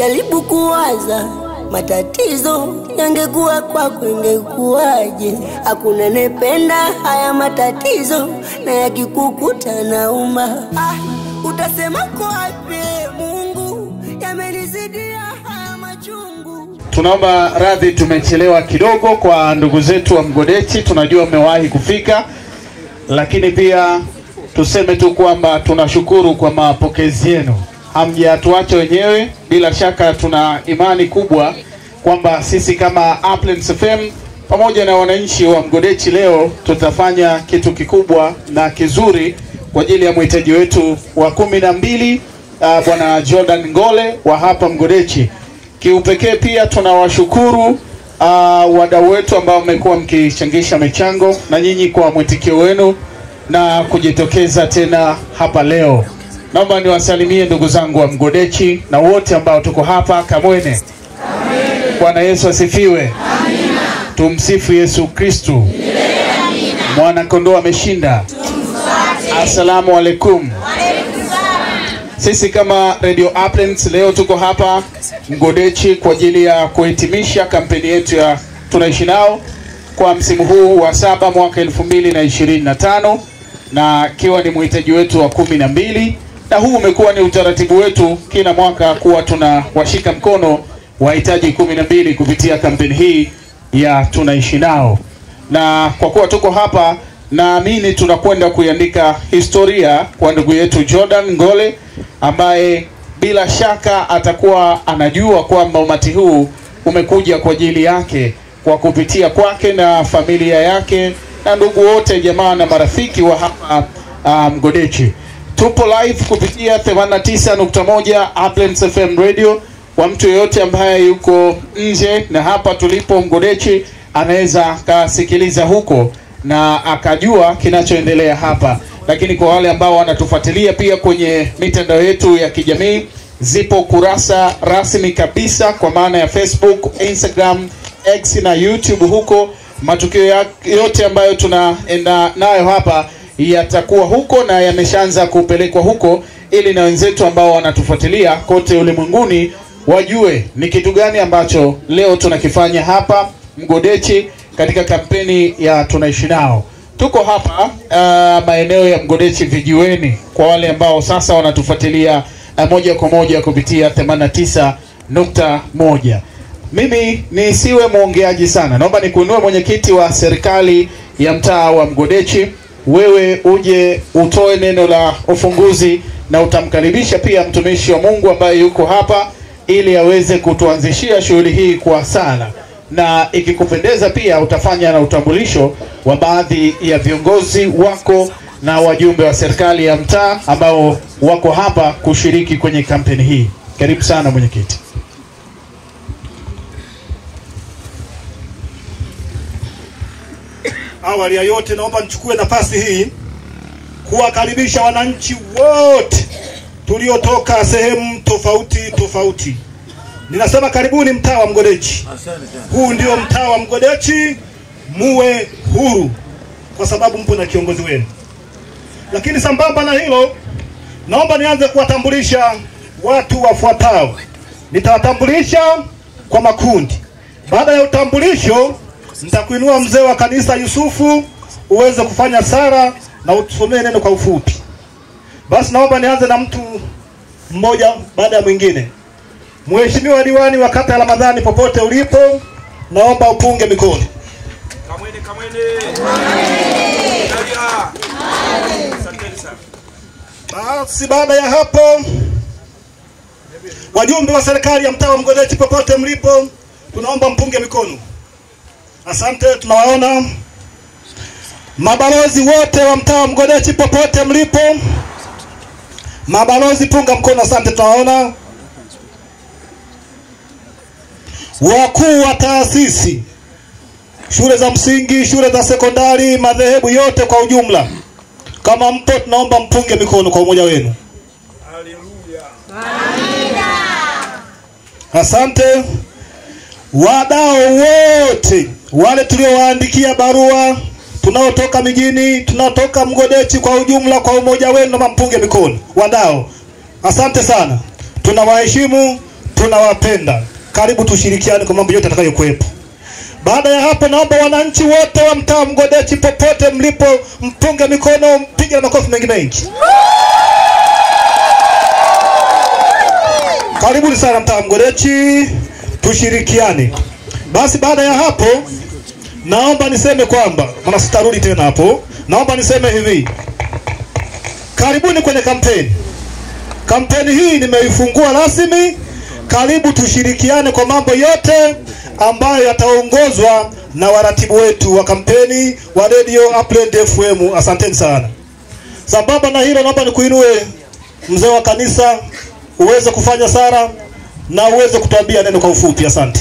Jaribu kuwaza matatizo yangekuwa kwako ingekuwaje. Hakuna nependa haya matatizo na yakikukuta nauma. Utasema kwa wapi Mungu, yamenizidia haya machungu. Tunaomba radhi tumechelewa kidogo kwa ndugu zetu wa Mgodechi, tunajua mmewahi kufika, lakini pia tuseme tu kwamba tunashukuru kwa mapokezi yenu. Hamjatuacha wenyewe, bila shaka tuna imani kubwa kwamba sisi kama Uplands FM pamoja na wananchi wa Mgodechi leo tutafanya kitu kikubwa na kizuri kwa ajili ya mhitaji wetu wa 12 Bwana Jordan Ngole wa hapa Mgodechi. Kiupekee pia tunawashukuru wadau wetu ambao mmekuwa mkichangisha michango na nyinyi kwa mwitikio wenu na kujitokeza tena hapa leo. Naomba niwasalimie ndugu zangu wa Mgodechi na wote ambao tuko hapa Kamwene. Amen. Bwana Yesu asifiwe. Amina. Tumsifu Yesu Kristo. Amina. Mwana kondoo ameshinda. Tumfuate. Asalamu alaykum. Sisi kama Radio Uplands leo tuko hapa Mgodechi kwa ajili ya kuhitimisha kampeni yetu ya Tunaishi Nao kwa msimu huu wa 7 mwaka 2025 na kiwa ni mhitaji wetu wa 12. Na huu umekuwa ni utaratibu wetu kila mwaka kuwa tunawashika mkono wahitaji 12 kupitia kampeni hii ya Tunaishi Nao. Na kwa kuwa tuko hapa, naamini tunakwenda kuiandika historia kwa ndugu yetu Jordan Ngole, ambaye bila shaka atakuwa anajua kwamba umati huu umekuja kwa ajili yake, kwa kupitia kwake na familia yake na ndugu wote, jamaa na marafiki wa hapa Mgodechi. Tupo live kupitia 89.1 Uplands FM Radio. Kwa mtu yeyote ambaye yuko nje na hapa tulipo Mgodechi anaweza kasikiliza huko na akajua kinachoendelea hapa. Lakini kwa wale ambao wanatufuatilia pia kwenye mitandao yetu ya kijamii, zipo kurasa rasmi kabisa kwa maana ya Facebook, Instagram, X na YouTube. Huko matukio yote ambayo tunaenda nayo hapa yatakuwa huko na yameshaanza kupelekwa huko, ili na wenzetu ambao wanatufuatilia kote ulimwenguni wajue ni kitu gani ambacho leo tunakifanya hapa Mgodechi katika kampeni ya Tunaishi Nao. Tuko hapa maeneo ya Mgodechi Vijiweni kwa wale ambao sasa wanatufuatilia moja kwa moja kupitia 89.1. Mimi nisiwe muongeaji sana, naomba nikuinue mwenyekiti wa serikali ya mtaa wa Mgodechi, wewe uje utoe neno la ufunguzi na utamkaribisha pia mtumishi wa Mungu ambaye yuko hapa ili aweze kutuanzishia shughuli hii kwa sala, na ikikupendeza pia utafanya na utambulisho wa baadhi ya viongozi wako na wajumbe wa serikali ya mtaa ambao wako hapa kushiriki kwenye kampeni hii. Karibu sana mwenyekiti. Awali ya yote naomba nichukue nafasi hii kuwakaribisha wananchi wote tuliotoka sehemu tofauti. Ninasema karibuni mtaa wa Mgodechi. Huu ndio mtaa wa Mgodechi, muwe huru kwa sababu mpo na kiongozi wenu. Lakini sambamba na hilo, naomba nianze kuwatambulisha watu wafuatao. Nitawatambulisha kwa makundi. Baada ya utambulisho, nitakuinua mzee wa kanisa Yusufu uweze kufanya sala na utusomee neno kwa ufupi. Basi naomba nianze na mtu mmoja baada ya mwingine. Mheshimiwa diwani wa kata ya Ramadhani, popote ulipo, naomba upunge mikono. Kamwene. Basi baada ya hapo, wajumbe wa serikali ya mtaa wa Mgodechi popote mlipo, tunaomba mpunge mikono. Asante, tunawaona. Mabalozi wote wa mtaa wa Mgodechi popote mlipo, mabalozi punga mkono. Asante, tunawaona. Wakuu wa taasisi, shule za msingi, shule za sekondari, madhehebu yote kwa ujumla, kama mpo tunaomba mpunge mikono kwa umoja wenu. Haleluya. Amina. Asante. Wadau wote wale tuliowaandikia barua, tunaotoka mijini, tunatoka Mgodechi kwa ujumla, kwa umoja wenu na mpunge mikono. Wadau, asante sana. Tunawaheshimu, tunawapenda. Karibu tushirikiane kwa mambo yote atakayokuwepo. Baada ya hapo, naomba wananchi wote wa mtaa Mgodechi popote mlipo mpunge mikono, mpige makofi mengi mengi. Karibuni sana mtaa Mgodechi, tushirikiane. Basi baada ya hapo, naomba niseme kwamba, maana sitarudi tena hapo, naomba niseme hivi. Karibuni kwenye kampeni. Kampeni hii nimeifungua rasmi. Karibu tushirikiane kwa mambo yote ambayo yataongozwa na waratibu wetu wa kampeni wa Radio Upland FM. Asanteni sana. Sambamba na hilo, naomba nikuinue mzee wa kanisa uweze kufanya sala na uweze kutuambia neno kwa ufupi. Asante.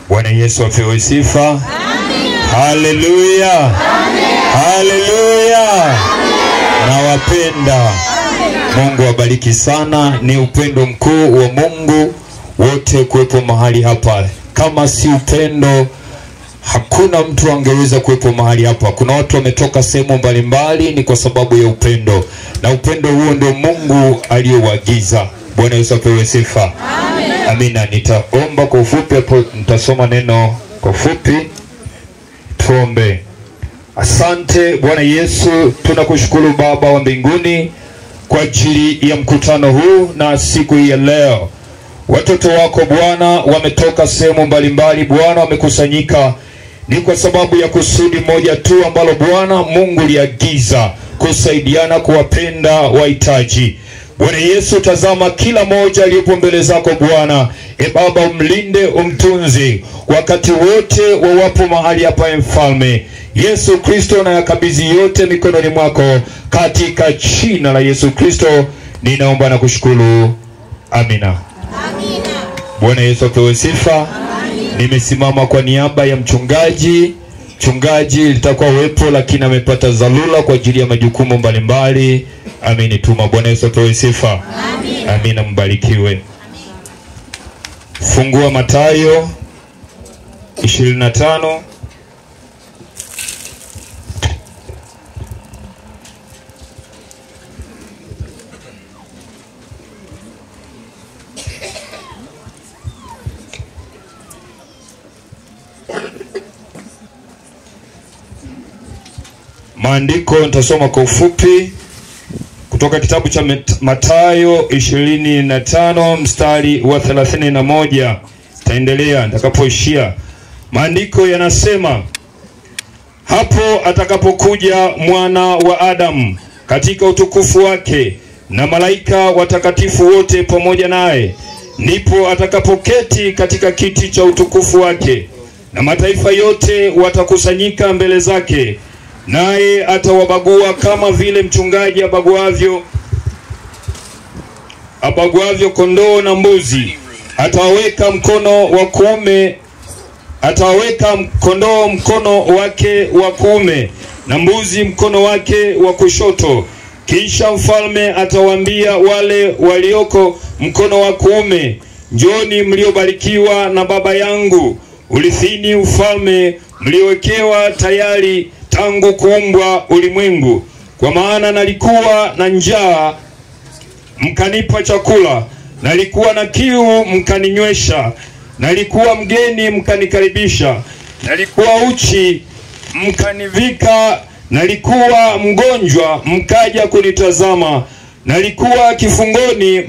Bwana Yesu apewe sifa. Amen. Haleluya. Amen. Haleluya. Nawapenda. Mungu awabariki sana. Ni upendo mkuu wa Mungu wote kuwepo mahali hapa. Kama si upendo, hakuna mtu angeweza kuwepo mahali hapa. Kuna watu wametoka sehemu mbalimbali, ni kwa sababu ya upendo. Na upendo huo ndio Mungu aliyouagiza. Bwana Yesu apewe sifa. Amen. Amina. Nitaomba kwa ufupi hapo, nitasoma neno kwa ufupi. Tuombe. Asante Bwana Yesu, tunakushukuru Baba wa mbinguni kwa ajili ya mkutano huu na siku hii ya leo. Watoto wako Bwana wametoka sehemu mbalimbali Bwana, wamekusanyika ni kwa sababu ya kusudi moja tu ambalo Bwana Mungu liagiza, kusaidiana kuwapenda wahitaji. Bwana Yesu, tazama kila moja aliyepo mbele zako Bwana. Baba, umlinde, umtunze wakati wote wawapo mahali hapa Mfalme. Yesu Kristo, na yakabidhi yote mikononi mwako katika jina la Yesu Kristo ninaomba na kushukuru. Amina. Amina. Bwana Yesu apewe sifa. Amina. Nimesimama kwa niaba ya mchungaji. Mchungaji litakuwa wepo lakini amepata dharura kwa ajili ya majukumu mbalimbali. Amenituma. Bwana Yesu apewe sifa. Amina. Amina, mbarikiwe. Amina. Fungua Mathayo 25. Maandiko nitasoma kwa ufupi kutoka kitabu cha Mathayo 25 mstari wa 31. Taendelea nitakapoishia. Maandiko yanasema, hapo atakapokuja mwana wa Adamu katika utukufu wake na malaika watakatifu wote pamoja naye, ndipo atakapoketi katika kiti cha utukufu wake, na mataifa yote watakusanyika mbele zake, naye atawabagua kama vile mchungaji abaguavyo kondoo na mbuzi. Ataweka kondoo mkono wake wa kuume na mbuzi mkono wake wa kushoto. Kisha mfalme atawaambia wale walioko mkono wa kuume, njoni mliobarikiwa na Baba yangu, ulithini ufalme mliowekewa tayari tangu kuumbwa ulimwengu. Kwa maana nalikuwa na njaa, mkanipa chakula, nalikuwa na kiu, mkaninywesha, nalikuwa mgeni, mkanikaribisha, nalikuwa uchi, mkanivika, nalikuwa mgonjwa, mkaja kunitazama, nalikuwa kifungoni,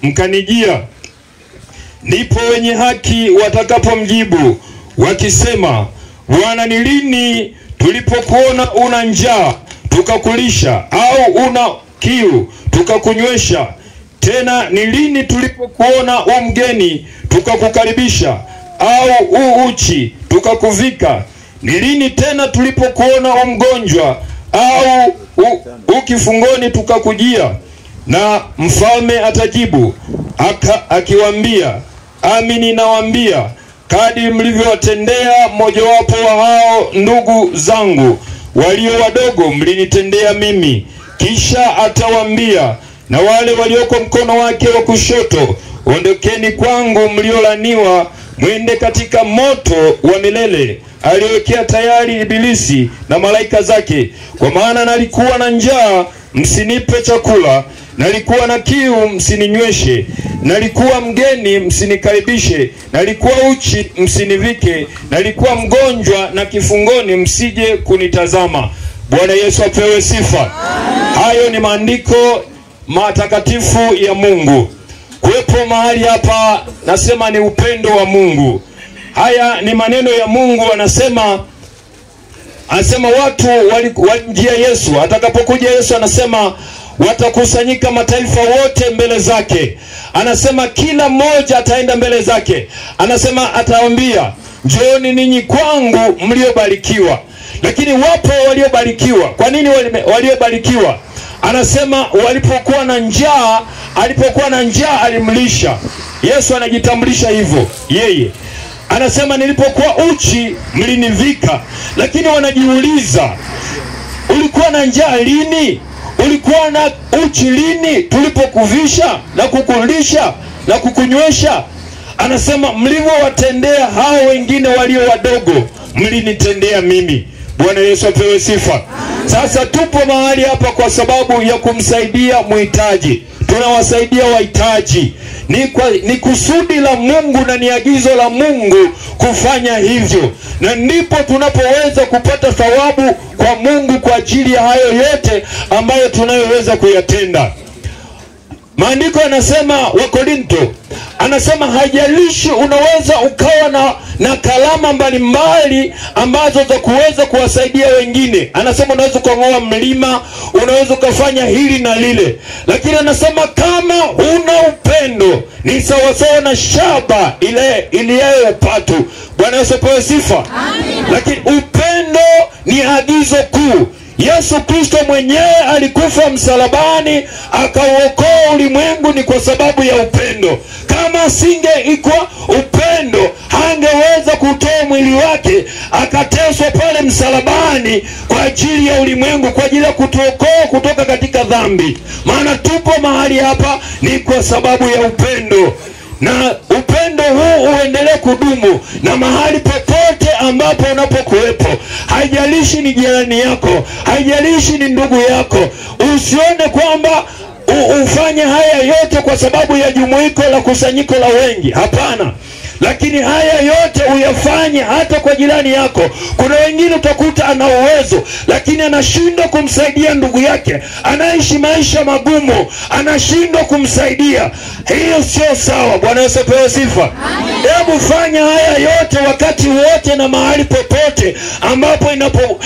mkanijia. Ndipo wenye haki watakapomjibu wakisema, Bwana, ni lini tulipokuona una njaa tukakulisha, au una kiu tukakunywesha? Tena ni lini tulipokuona mgeni tukakukaribisha, au uchi tukakuvika? Ni lini tena tulipokuona mgonjwa au ukifungoni tukakujia? Na mfalme atajibu akiwaambia, amini nawaambia, kadri mlivyowatendea mmojawapo wa hao ndugu zangu walio wadogo, mlinitendea mimi. Kisha atawaambia na wale walioko mkono wake wa kushoto, ondokeni kwangu mliolaniwa, mwende katika moto wa milele aliwekea tayari Ibilisi na malaika zake. Kwa maana nalikuwa na njaa, msinipe chakula, nalikuwa na kiu, msininyweshe, nalikuwa mgeni, msinikaribishe, nalikuwa uchi, msinivike, nalikuwa mgonjwa na kifungoni, msije kunitazama. Bwana Yesu apewe sifa. Hayo ni maandiko matakatifu ya Mungu. Kuwepo mahali hapa, nasema ni upendo wa Mungu. Haya ni maneno ya Mungu. Anasema watu walimjia Yesu. Atakapokuja Yesu, anasema watakusanyika mataifa wote mbele zake. Anasema kila mmoja ataenda mbele zake. Anasema atawaambia, njooni ninyi kwangu mliobarikiwa. Lakini wapo waliobarikiwa. Kwa nini waliobarikiwa? Anasema alipokuwa na njaa alimlisha. Yesu anajitambulisha hivyo yeye. Anasema nilipokuwa uchi mlinivika. Lakini wanajiuliza, ulikuwa na njaa lini? Ulikuwa na uchi lini tulipokuvisha na kukulisha na kukunywesha? Anasema mlivyowatendea hao wengine walio wadogo, mlinitendea mimi. Bwana Yesu apewe sifa. Sasa tupo mahali hapa kwa sababu ya kumsaidia muhitaji. Tunawasaidia wahitaji. Ni kusudi la Mungu na ni agizo la Mungu kufanya hivyo. Na ndipo tunapoweza kupata thawabu kwa Mungu kwa ajili ya hayo yote ambayo tunayoweza kuyatenda. Maandiko yanasema, Wakorinto anasema haijalishi unaweza ukawa na kalama mbalimbali ambazo za kuweza kuwasaidia wengine. Anasema unaweza kung'oa mlima, unaweza kufanya hili na lile. Lakini anasema kama huna upendo ni sawasawa na shaba ile iliyo patu. Bwana Yesu apewe sifa. Amen. Lakini upendo ni agizo kuu. Yesu Kristo mwenyewe alikufa msalabani akauokoa ulimwengu ni kwa sababu ya upendo. Kama singeikuwa upendo, hangeweza kutoa mwili wake akateswa pale msalabani kwa ajili ya ulimwengu, kwa ajili ya kutuokoa kutoka katika dhambi. Maana tupo mahali hapa ni kwa sababu ya upendo. Na upendo huu uendelee kudumu na mahali popote ambapo unapokuwepo. Haijalishi ni jirani yako, haijalishi ni ndugu yako. Usione kwamba ufanye haya yote kwa sababu ya jumuiko la kusanyiko la wengi. Hapana. Lakini haya yote uyafanye hata kwa jirani yako. Kuna wengine utakuta ana uwezo lakini anashindwa kumsaidia ndugu yake, anaishi maisha magumu, anashindwa kumsaidia. Hiyo sio sawa. Bwana Yesu apewe sifa. Hebu fanya haya yote wakati wote na mahali popote ambapo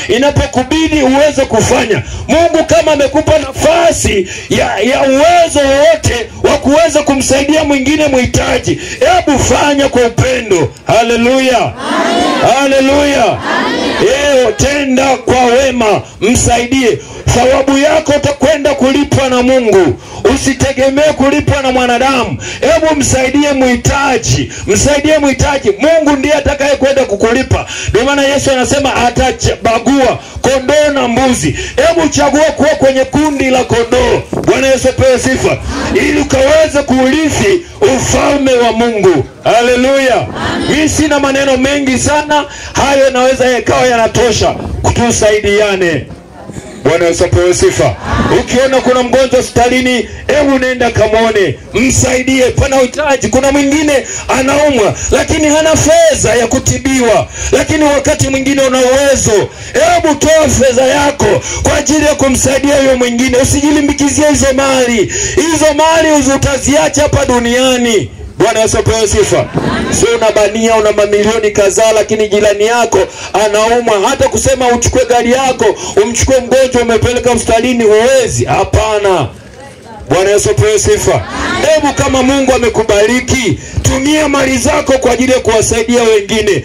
inapokubidi uweze kufanya. Mungu kama amekupa nafasi ya uwezo wote wa kuweza kumsaidia mwingine muhitaji, hebu fanya kwa upendo. Haleluya. Haleluya. Tenda kwa wema, msaidie. Thawabu yako utakwenda kulipwa na Mungu. Usitegemee kulipwa na mwanadamu. Hebu msaidie muhitaji. Msaidie muhitaji. Mungu ndiye atakayekwenda kukulipa. Ndio maana Yesu anasema atabagua kondoo na mbuzi. Hebu chagua kuwa kwenye kundi la kondoo. Bwana Yesu apewe sifa. Ili ukaweze kuurithi ufalme wa Mungu. Haleluya. Mimi sina maneno mengi sana. Hayo naweza yakawa yanatosha. Kutusaidiane. Bwana Yesu apewe sifa. Ukiona kuna mgonjwa hospitalini, hebu nenda kamwone, msaidie. Pana uhitaji. Kuna mwingine anaumwa lakini hana fedha ya kutibiwa, lakini wakati mwingine una uwezo. Hebu toa fedha yako kwa ajili ya kumsaidia huyo mwingine. Usijilimbikizie hizo mali. Hizo mali utaziacha hapa duniani. Bwana Yesu apewe sifa. Sio unabania una mamilioni kadhaa lakini jirani yako anaumwa. Hata kusema uchukue gari yako umchukue mgonjwa umepeleka hospitalini huwezi. Hapana. Bwana Yesu apewe sifa. Hebu kama Mungu amekubariki, tumia mali zako kwa ajili ya kuwasaidia wengine.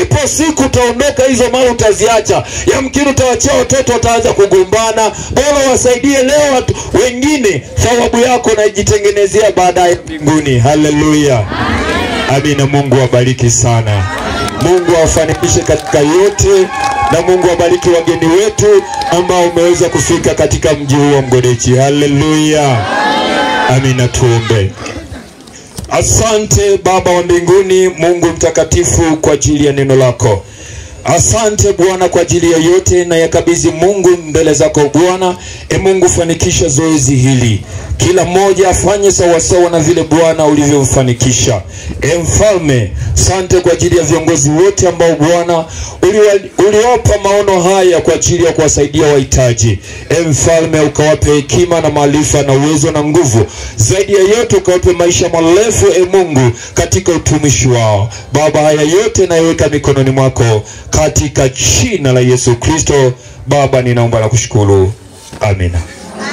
Ipo siku utaondoka, hizo mali utaziacha. Yamkini utawachia watoto wataanza kugombana. Bora wasaidie leo watu wengine, thawabu yako na ijitengenezea baadaye mbinguni. Haleluya. Amina. Mungu awabariki sana. Mungu awafanikishe katika yote, na Mungu awabariki wageni wetu ambao umeweza kufika katika mji huu wa Mgodechi. Haleluya. Amina. Tuombe. Asante Baba wa mbinguni, Mungu mtakatifu, kwa ajili ya neno lako. Asante Bwana kwa ajili ya yote, na yakabidhi Mungu mbele zako Bwana. Mungu fanikisha zoezi hili, kila mmoja afanye sawasawa na vile Bwana ulivyomfanikisha. Mfalme, asante kwa ajili ya viongozi wote ambao Bwana uliwapa maono haya kwa ajili ya kuwasaidia wahitaji. Mfalme, ukawape hekima na maarifa na uwezo na nguvu, zaidi ya yote ukawape maisha marefu Mungu katika utumishi wao. Baba, haya yote nayaweka mikononi mwako katika jina la Yesu Kristo. Baba, ninaomba na kushukuru. Amina.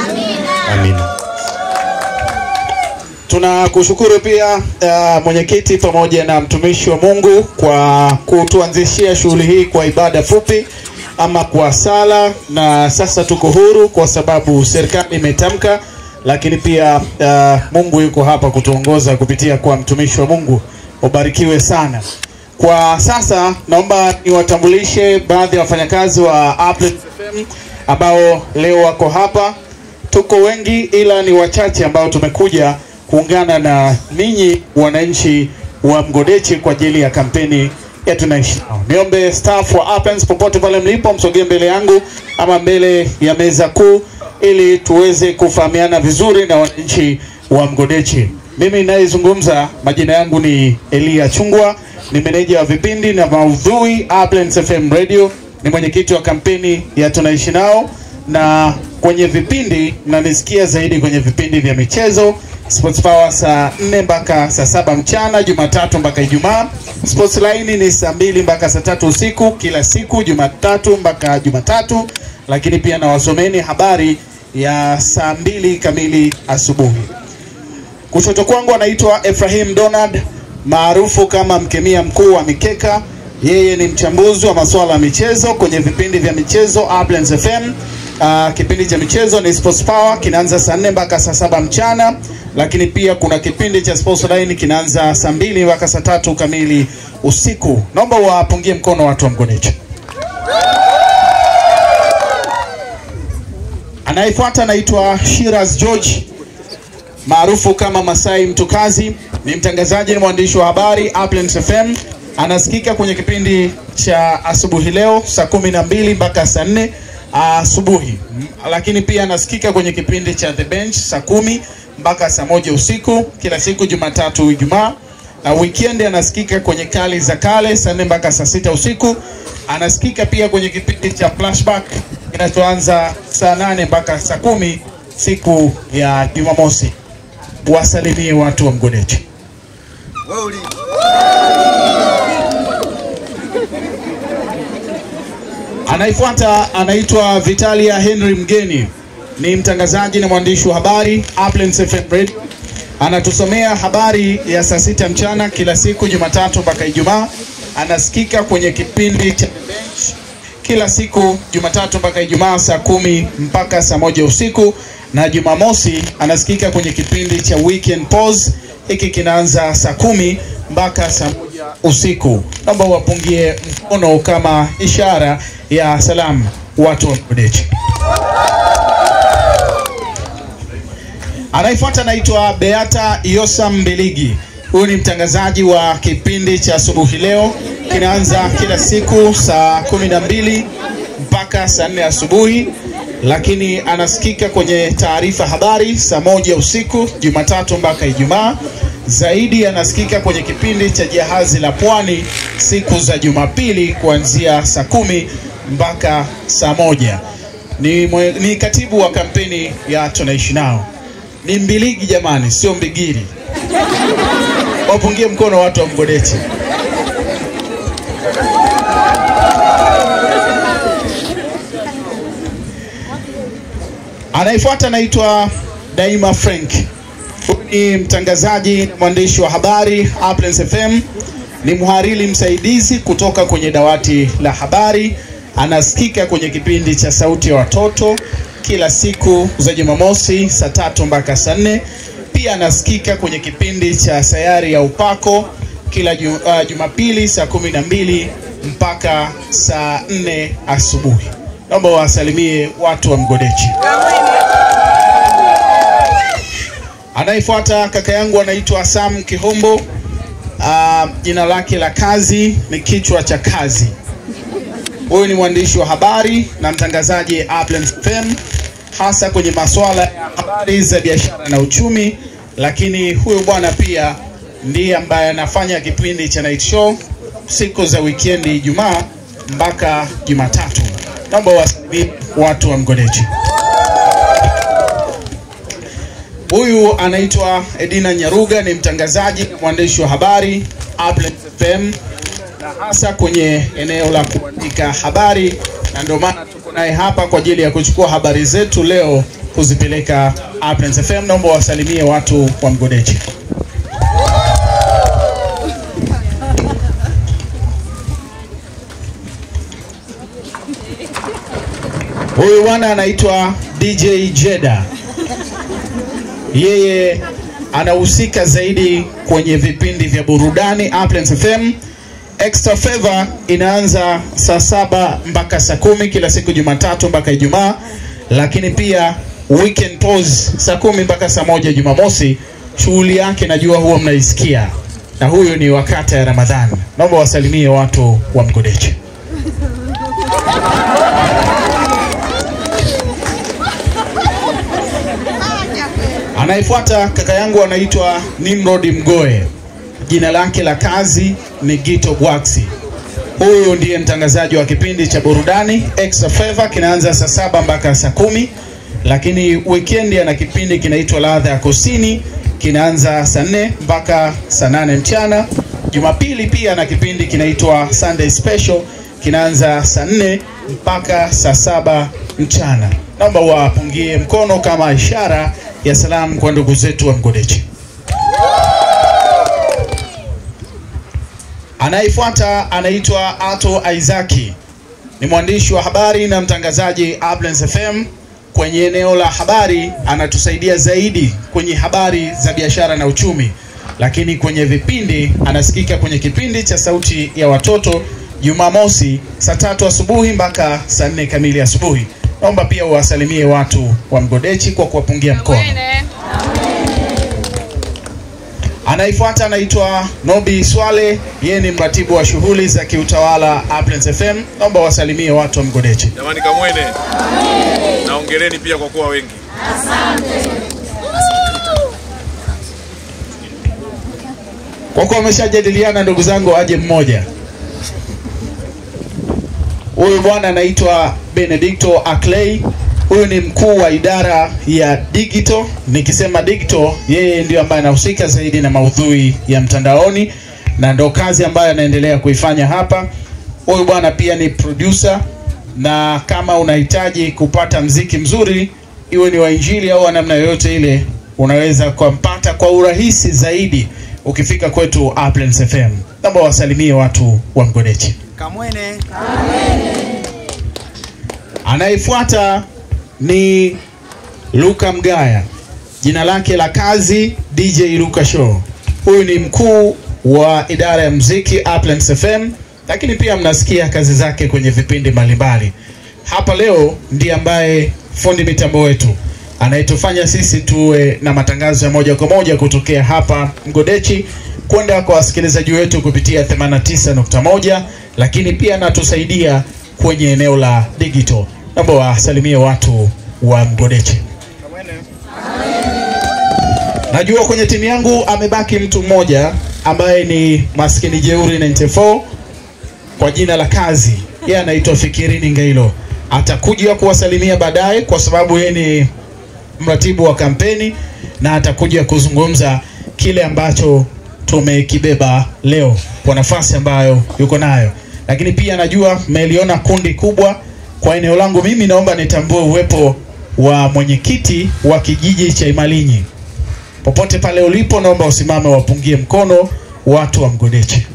Amina. Amina. Tunakushukuru pia mwenyekiti pamoja na mtumishi wa Mungu kwa kutuanzishia shughuli hii kwa ibada fupi ama kwa sala, na sasa tuko huru kwa sababu serikali imetamka, lakini pia Mungu yuko hapa kutuongoza kupitia kwa mtumishi wa Mungu. Ubarikiwe sana. Kwa sasa naomba niwatambulishe baadhi ya wafanyakazi wa Apple FM ambao leo wako hapa. Tuko wengi ila ni wachache ambao tumekuja kuungana na ninyi wananchi wa Mgodechi kwa ajili ya kampeni ya Tunaishi Nao. Niombe staff wa Appens popote pale mlipo msogee mbele yangu ama mbele ya meza kuu ili tuweze kufahamiana vizuri na wananchi wa Mgodechi. Mimi ninayezungumza majina yangu ni Elia Chungwa, ni meneja wa vipindi na maudhui Appens FM Radio, ni mwenyekiti wa kampeni ya Tunaishi Nao, na kwenye vipindi mnanisikia zaidi kwenye vipindi vya michezo Sports Power saa 4 mpaka saa 7 mchana Jumatatu mpaka Ijumaa. Sports Line ni saa 2 mpaka saa 3 usiku kila siku Jumatatu mpaka Jumatatu, lakini pia na wasomeni habari ya saa 2 kamili asubuhi. Kushoto kwangu anaitwa Ephraim Donald maarufu kama mkemia mkuu wa mikeka. Yeye ni mchambuzi wa masuala ya michezo kwenye vipindi vya michezo Apples FM. Kipindi cha michezo ni Sports Power, kinaanza saa 4 mpaka saa 7 mchana, lakini pia kuna kipindi cha Sports Line kinaanza saa 2 mpaka saa 3 kamili usiku. Naomba wapungie mkono watu wa Mgodechi. Anayefuata anaitwa Shiraz George maarufu kama Masai Mtukazi, ni mtangazaji na mwandishi wa habari Apples FM. Anasikika kwenye kipindi cha asubuhi leo saa 12 mpaka saa 4 asubuhi, lakini pia anasikika kwenye kipindi cha The Bench saa 10 mpaka saa 1 usiku kila siku Jumatatu Ijumaa, na weekend anasikika kwenye Kali za Kale saa 4 mpaka saa 6 usiku. Anasikika pia kwenye kipindi cha Flashback kinachoanza saa 8 mpaka saa 10 siku ya Jumamosi. Wasalimie watu wa Mgodechi. Anaifuata anaitwa Vitalia Henry Mgeni, ni mtangazaji na mwandishi wa habari Apples FM Radio. Anatusomea habari ya saa 6 mchana kila siku Jumatatu mpaka Ijumaa. Anasikika kwenye kipindi cha Bench kila siku Jumatatu mpaka Ijumaa saa 10 mpaka saa 1 usiku, na Jumamosi anasikika kwenye kipindi cha Weekend Pause. Hiki kinaanza saa 10 mpaka saa 1 usiku. Naomba wapungie mkono kama ishara ya salamu watu wa Mgodechi. Anaifuata anaitwa Beata Yosam Mbiligi. Huyu ni mtangazaji wa kipindi cha asubuhi leo, kinaanza kila siku saa 12 mpaka saa 4 asubuhi, lakini anasikika kwenye taarifa habari saa 1 usiku Jumatatu mpaka Ijumaa. Zaidi anasikika kwenye kipindi cha Jahazi la Pwani siku za Jumapili kuanzia saa 10 mpaka saa 1. Ni katibu wa kampeni ya Tunaishi Nao. Ni Mbiligi jamani, sio Mbigiri. Wapungie mkono watu wa Mgodechi. Anaifuata anaitwa Daima Frank. Ni mtangazaji na mwandishi wa habari Apples FM. Ni mhariri msaidizi kutoka kwenye dawati la habari. Anasikika kwenye kipindi cha Sauti ya Watoto kila siku za Jumamosi saa 3 mpaka saa 4. Pia anasikika kwenye kipindi cha Sayari ya Upako kila Jumapili saa 12 mpaka saa 4 asubuhi. Naomba wasalimie watu wa Mgodechi. Anayefuata kaka yangu anaitwa Sam Kihombo. Jina lake la kazi ni kichwa cha kazi. Huyu ni mwandishi wa habari na mtangazaji Uplands FM, hasa kwenye masuala ya habari za biashara na uchumi. Lakini huyu bwana pia ndiye ambaye anafanya kipindi cha Night Show siku za weekendi, Ijumaa mpaka Jumatatu. Naomba wasalimie watu wa Mgodechi. Huyu anaitwa Edina Nyaruga, ni mtangazaji na mwandishi wa habari Uplands FM, na hasa kwenye eneo la kuandika habari, na ndio maana tuko naye hapa kwa ajili ya kuchukua habari zetu leo kuzipeleka Uplands FM. Naomba wasalimie watu wa Mgodechi. Huyu bwana anaitwa DJ Jeda. Yeye anahusika zaidi kwenye vipindi vya burudani Uplands FM. Extra Favor inaanza saa 7 mpaka saa 10 kila siku Jumatatu mpaka Ijumaa, lakini pia Weekend Pause saa 10 mpaka saa 1 Jumamosi. Shughuli yake najua huwa mnaisikia, na huyu ni wakati ya Ramadhani. Naomba wasalimie watu wa Mgodechi. Anayefuata kaka yangu anaitwa Nimrod Mgoe. Jina lake la kazi ni Gito Bwaksi. Huyu ndiye mtangazaji wa kipindi cha burudani Extra Favor, kinaanza saa 7 mpaka saa 10, lakini weekend ana kipindi kinaitwa Ladha ya Kusini, kinaanza saa 4 mpaka saa 8 mchana. Jumapili pia ana kipindi kinaitwa Sunday Special, kinaanza saa 4 mpaka saa 7 mchana. Naomba wapungie mkono kama ishara ya salamu kwa ndugu zetu wa Mgodechi. Anayefuata anaitwa Ato Isaki. Ni mwandishi wa habari na mtangazaji Uplands FM. Kwenye eneo la habari anatusaidia zaidi kwenye habari za biashara na uchumi, lakini kwenye vipindi anasikika kwenye kipindi cha Sauti ya Watoto Jumamosi saa 3 asubuhi mpaka saa 4 kamili asubuhi. Naomba pia uwasalimie watu wa Mgodechi kwa kuwapungia mkono. Anaifuata anaitwa Nobi Swale. Yeye ni mratibu wa shughuli za kiutawala Uplands FM. Naomba wasalimie watu wa Mgodechi. Jamani kamwene. Amen. Na ongereni pia kwa kuwa wengi. Asante. Kwa kuwa wameshajadiliana ndugu zangu, aje mmoja. Huyu bwana anaitwa Benedicto Ackley. Huyu ni mkuu wa idara ya digital. Nikisema digital, yeye ndio ambaye anahusika zaidi na maudhui ya mtandaoni, na ndio kazi ambayo anaendelea kuifanya hapa. Huyu bwana pia ni producer, na kama unahitaji kupata mziki mzuri, iwe ni wa injili au namna yoyote ile, unaweza kumpata kwa urahisi zaidi ukifika kwetu Uplands FM. Naomba wasalimie watu wa Mgodechi. Kamwene. Anayefuata ni Luka Mgaya. Jina lake la kazi DJ Luka Show. Huyu ni mkuu wa idara ya muziki Uplands FM, lakini pia mnasikia kazi zake kwenye vipindi mbalimbali. Hapa leo ndiye ambaye fundi mitambo wetu anayetufanya sisi tuwe na matangazo ya moja kwa moja kutokea hapa Mgodechi kwenda kwa wasikilizaji wetu kupitia 89.1, lakini pia anatusaidia kwenye eneo la digital. Naomba wasalimie watu wa Mgodechi. Najua kwenye timu yangu amebaki mtu mmoja ambaye ni maskini jeuri 94 kwa jina la kazi. Yeye anaitwa Fikirini Ngailo. Atakuja kuwasalimia baadaye kwa sababu yeye ni mratibu wa kampeni, na atakuja kuzungumza kile ambacho tumekibeba leo kwa nafasi ambayo yuko nayo. Lakini pia najua mmeliona kundi kubwa kwa eneo langu. Mimi naomba nitambue uwepo wa mwenyekiti wa kijiji cha Imalinyi. Popote pale ulipo, naomba usimame wapungie mkono watu wa Mgodechi.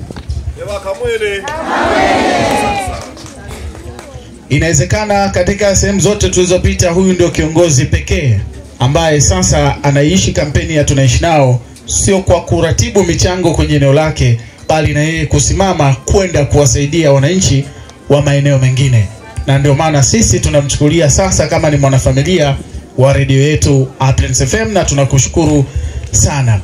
Inawezekana katika sehemu zote tulizopita, huyu ndio kiongozi pekee ambaye sasa anaishi kampeni ya Tunaishi Nao, sio kwa kuratibu michango kwenye eneo lake, bali na yeye kusimama kwenda kuwasaidia wananchi wa maeneo mengine. Na ndio maana sisi tunamchukulia sasa kama ni mwanafamilia wa redio yetu Uplands FM, na tunakushukuru sana.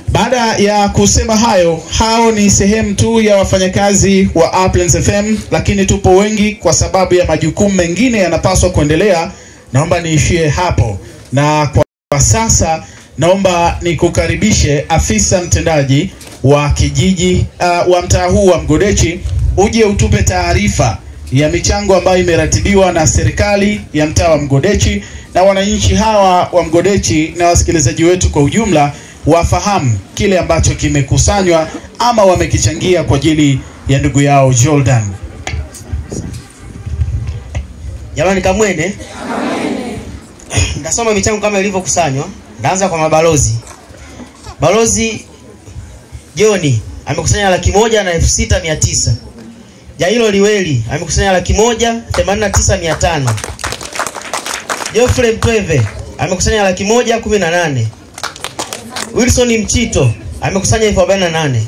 Baada ya kusema hayo, hao ni sehemu tu ya wafanyakazi wa Uplands FM, lakini tupo wengi kwa sababu ya majukumu mengine yanapaswa kuendelea. Naomba niishie hapo, na kwa sasa naomba nikukaribishe afisa mtendaji wa kijiji wa mtaa huu wa Mgodechi, uje utupe taarifa ya michango ambayo imeratibiwa na serikali ya mtaa wa Mgodechi, na wananchi hawa wa Mgodechi na wasikilizaji wetu kwa ujumla wafahamu kile ambacho kimekusanywa ama wamekichangia kwa ajili ya ndugu yao Jordan. Jamani kamwene. Ndasoma michango kama ilivyokusanywa. Ndaanza kwa mabalozi. Balozi Joni amekusanya 1,06,900. Jailo Liweli amekusanya 1,89,500. Geoffrey Mtweve amekusanya 1,18,000. Wilson Mchito amekusanya 48,000.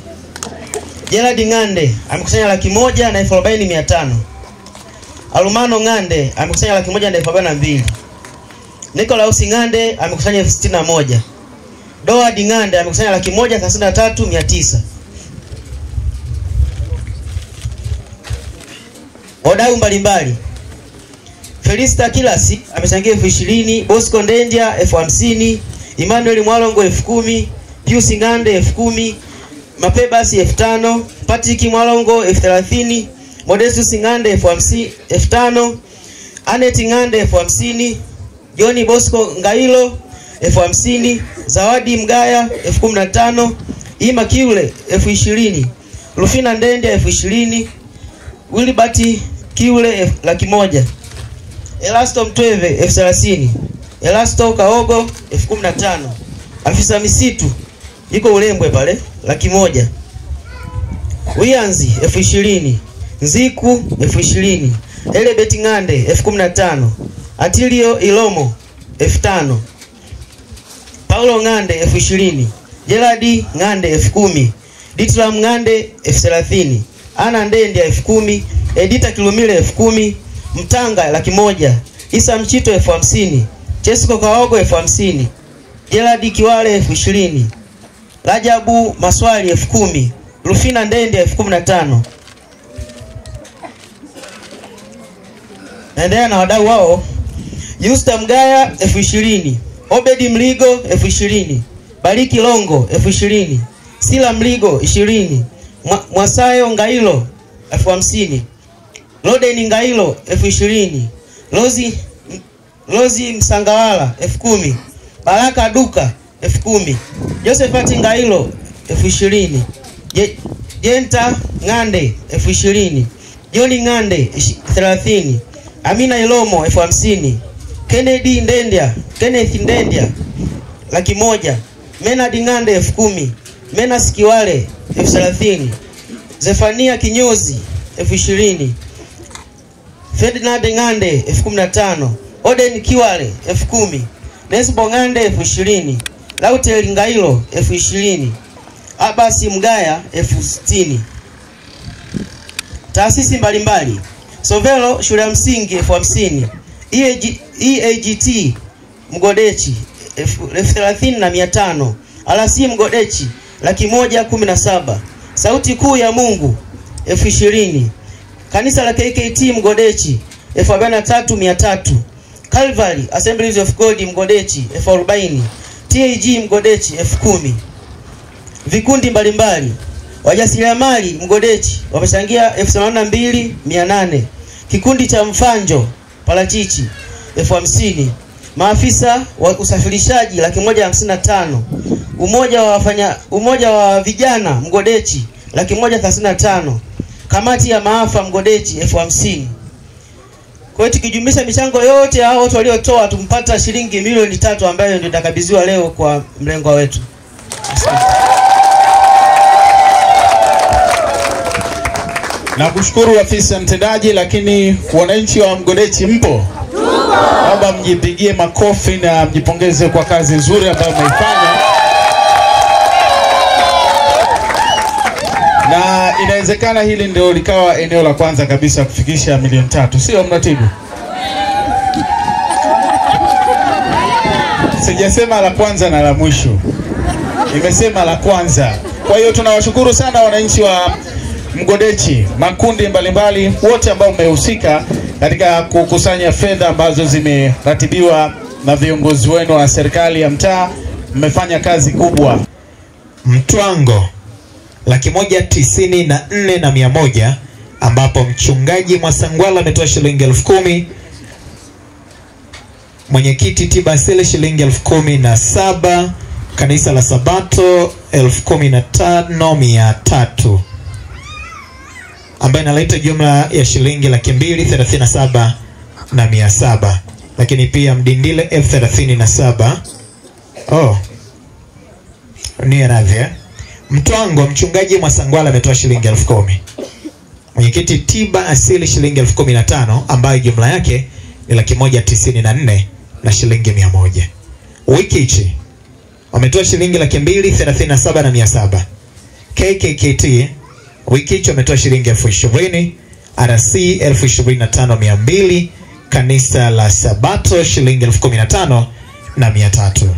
Gerald Ngande amekusanya 1,40,500. Alumano Ngande amekusanya 1,42,000. Nicholas Ngande amekusanya 61,000. Doad Ngande amekusanya 1,33,900. Wadau mbalimbali. Felista Kilasi amechangia 20,000, Bosco Ndendia 50,000, Emmanuel Mwalongo 10,000, Pius Ngande 10,000, Mapebasi 5,000, Patrick Mwalongo 30,000, Modestus Ngande 5,000, Anet Ngande 50,000, Johnny Bosco Ngailo 50,000, Zawadi Mgaya 15,000, Ima Kiule 20,000, Rufina Ndendia 20,000, Wilbert Kiule 100,000, Elasto Mtweve 30,000, Elasto Kaogo 15,000. Afisa misitu yuko Ulembwe pale 100,000. Wianzi 20,000, Nziku 20,000, Elebet Ngande 15,000, Atilio Ilomo 5,000, Paulo Ngande 20,000, Gerard Ngande 10,000, Ditram Ngande 30,000, Ana Ndendia 10,000, Edita Kilumile 10,000, Mtanga 100,000, Isa Mchito 50,000, Chesco Kaogo 50,000, Gerard Kiwale 20,000, Rajabu Maswali 10,000, Rufina Ndendia 15,000. Naendelea na wadau wao. Yusta Mgaya 20,000, Obedi Mligo 20,000, Bariki Longo 20,000, Sila Mligo 20,000, Mwasayo Ngailo 50,000, Loden Ngailo 20,000, Lozi Msangawala 10,000, Baraka Duka 10,000, Josephat Ngailo 20,000, Jenta Ngande 20,000, Joni Ngande 30,000, Amina Ilomo 50,000, Kenneth Ndendia 100,000, Menard Ngande 10,000, Menas Kiwale 30,000, Zefania Kinyozi 20,000, Ferdinand Ngande 15,000, Oden Kiwale 10,000, Nesbo Ngande 20,000, Lautel Ngailo 20,000, Abasi Mgaya 60,000. Taasisi mbalimbali. Sovelo shule ya msingi 50,000, EAGT Mgodechi 30,500, Alasi Mgodechi 117,000, Sauti Kuu ya Mungu 20,000, Kanisa la KKT Mgodechi 43,300, Calvary Assemblies of God Mgodechi 40,000, TAG Mgodechi 10,000. Vikundi mbalimbali. Wajasiriamali Mgodechi wamechangia 82,800. Kikundi cha Mfanjo Parachichi 50,000. Maafisa wa usafirishaji 155,000. Umoja wa vijana Mgodechi 135,000. Kamati ya maafa Mgodechi 50,000. Kwa hiyo tukijumlisha michango yote hao watu waliotoa tumpata shilingi milioni 3 ambayo ndio itakabidhiwa leo kwa mlengwa wetu. Na kushukuru afisa mtendaji, lakini wananchi wa Mgodechi mpo? Naomba mjipigie makofi na mjipongeze kwa kazi nzuri ambayo mmeifanya. Na inawezekana hili ndio likawa eneo la kwanza kabisa kufikisha milioni 3, sio mratibu? Sijasema la kwanza na la mwisho. Nimesema la kwanza. Kwa hiyo tunawashukuru sana wananchi wa Mgodechi, makundi mbalimbali wote ambao mmehusika katika kukusanya fedha ambazo zimeratibiwa na viongozi wenu wa serikali ya mtaa. Mmefanya kazi kubwa. Mtwango 194,100 ambapo mchungaji Mwasangwala ametoa shilingi 10,000, mwenyekiti Tibasile shilingi 17,000, kanisa la Sabato 15,300, ambaye inaleta jumla ya shilingi 237,700. Lakini pia Mdindile 37,000. Ni radhi. Mtwango mchungaji Mwasangwala ametoa shilingi 10,000. Mwenyekiti Tiba Asili shilingi 15,000 ambayo jumla yake ni 194,000 na shilingi 100. Wikichi wametoa shilingi 237,700. KKKT Wikichi wametoa shilingi 20,000, RC 25,200, kanisa la Sabato shilingi 15,300.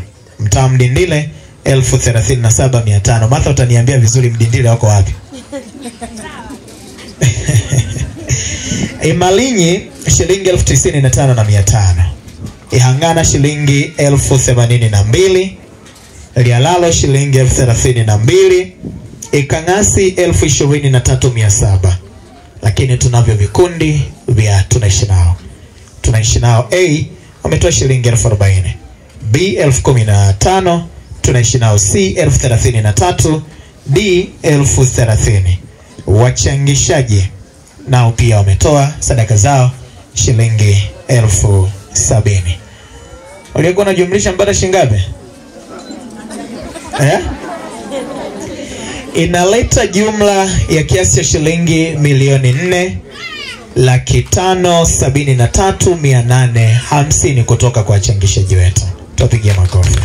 Mtaa Mdindile 37,500. Martha, utaniambia vizuri Mdindile wako wapi? Imalinyi shilingi 95,500. Ihangana shilingi 82,000. Lialalo shilingi 32,000. Ikangasi 23,700. Lakini tunavyo vikundi vya tunaishi nao. Tunaishi nao A wametoa shilingi 40,000. B 15,000. Tunaishi nao C 33,000. D 30,000. Wachangishaji nao pia wametoa sadaka zao shilingi 70,000. Ulikuwa unajumlisha mpaka shingapi? Inaleta jumla ya kiasi cha shilingi 4,573,850 kutoka kwa wachangishaji wetu. Tupigie makofi.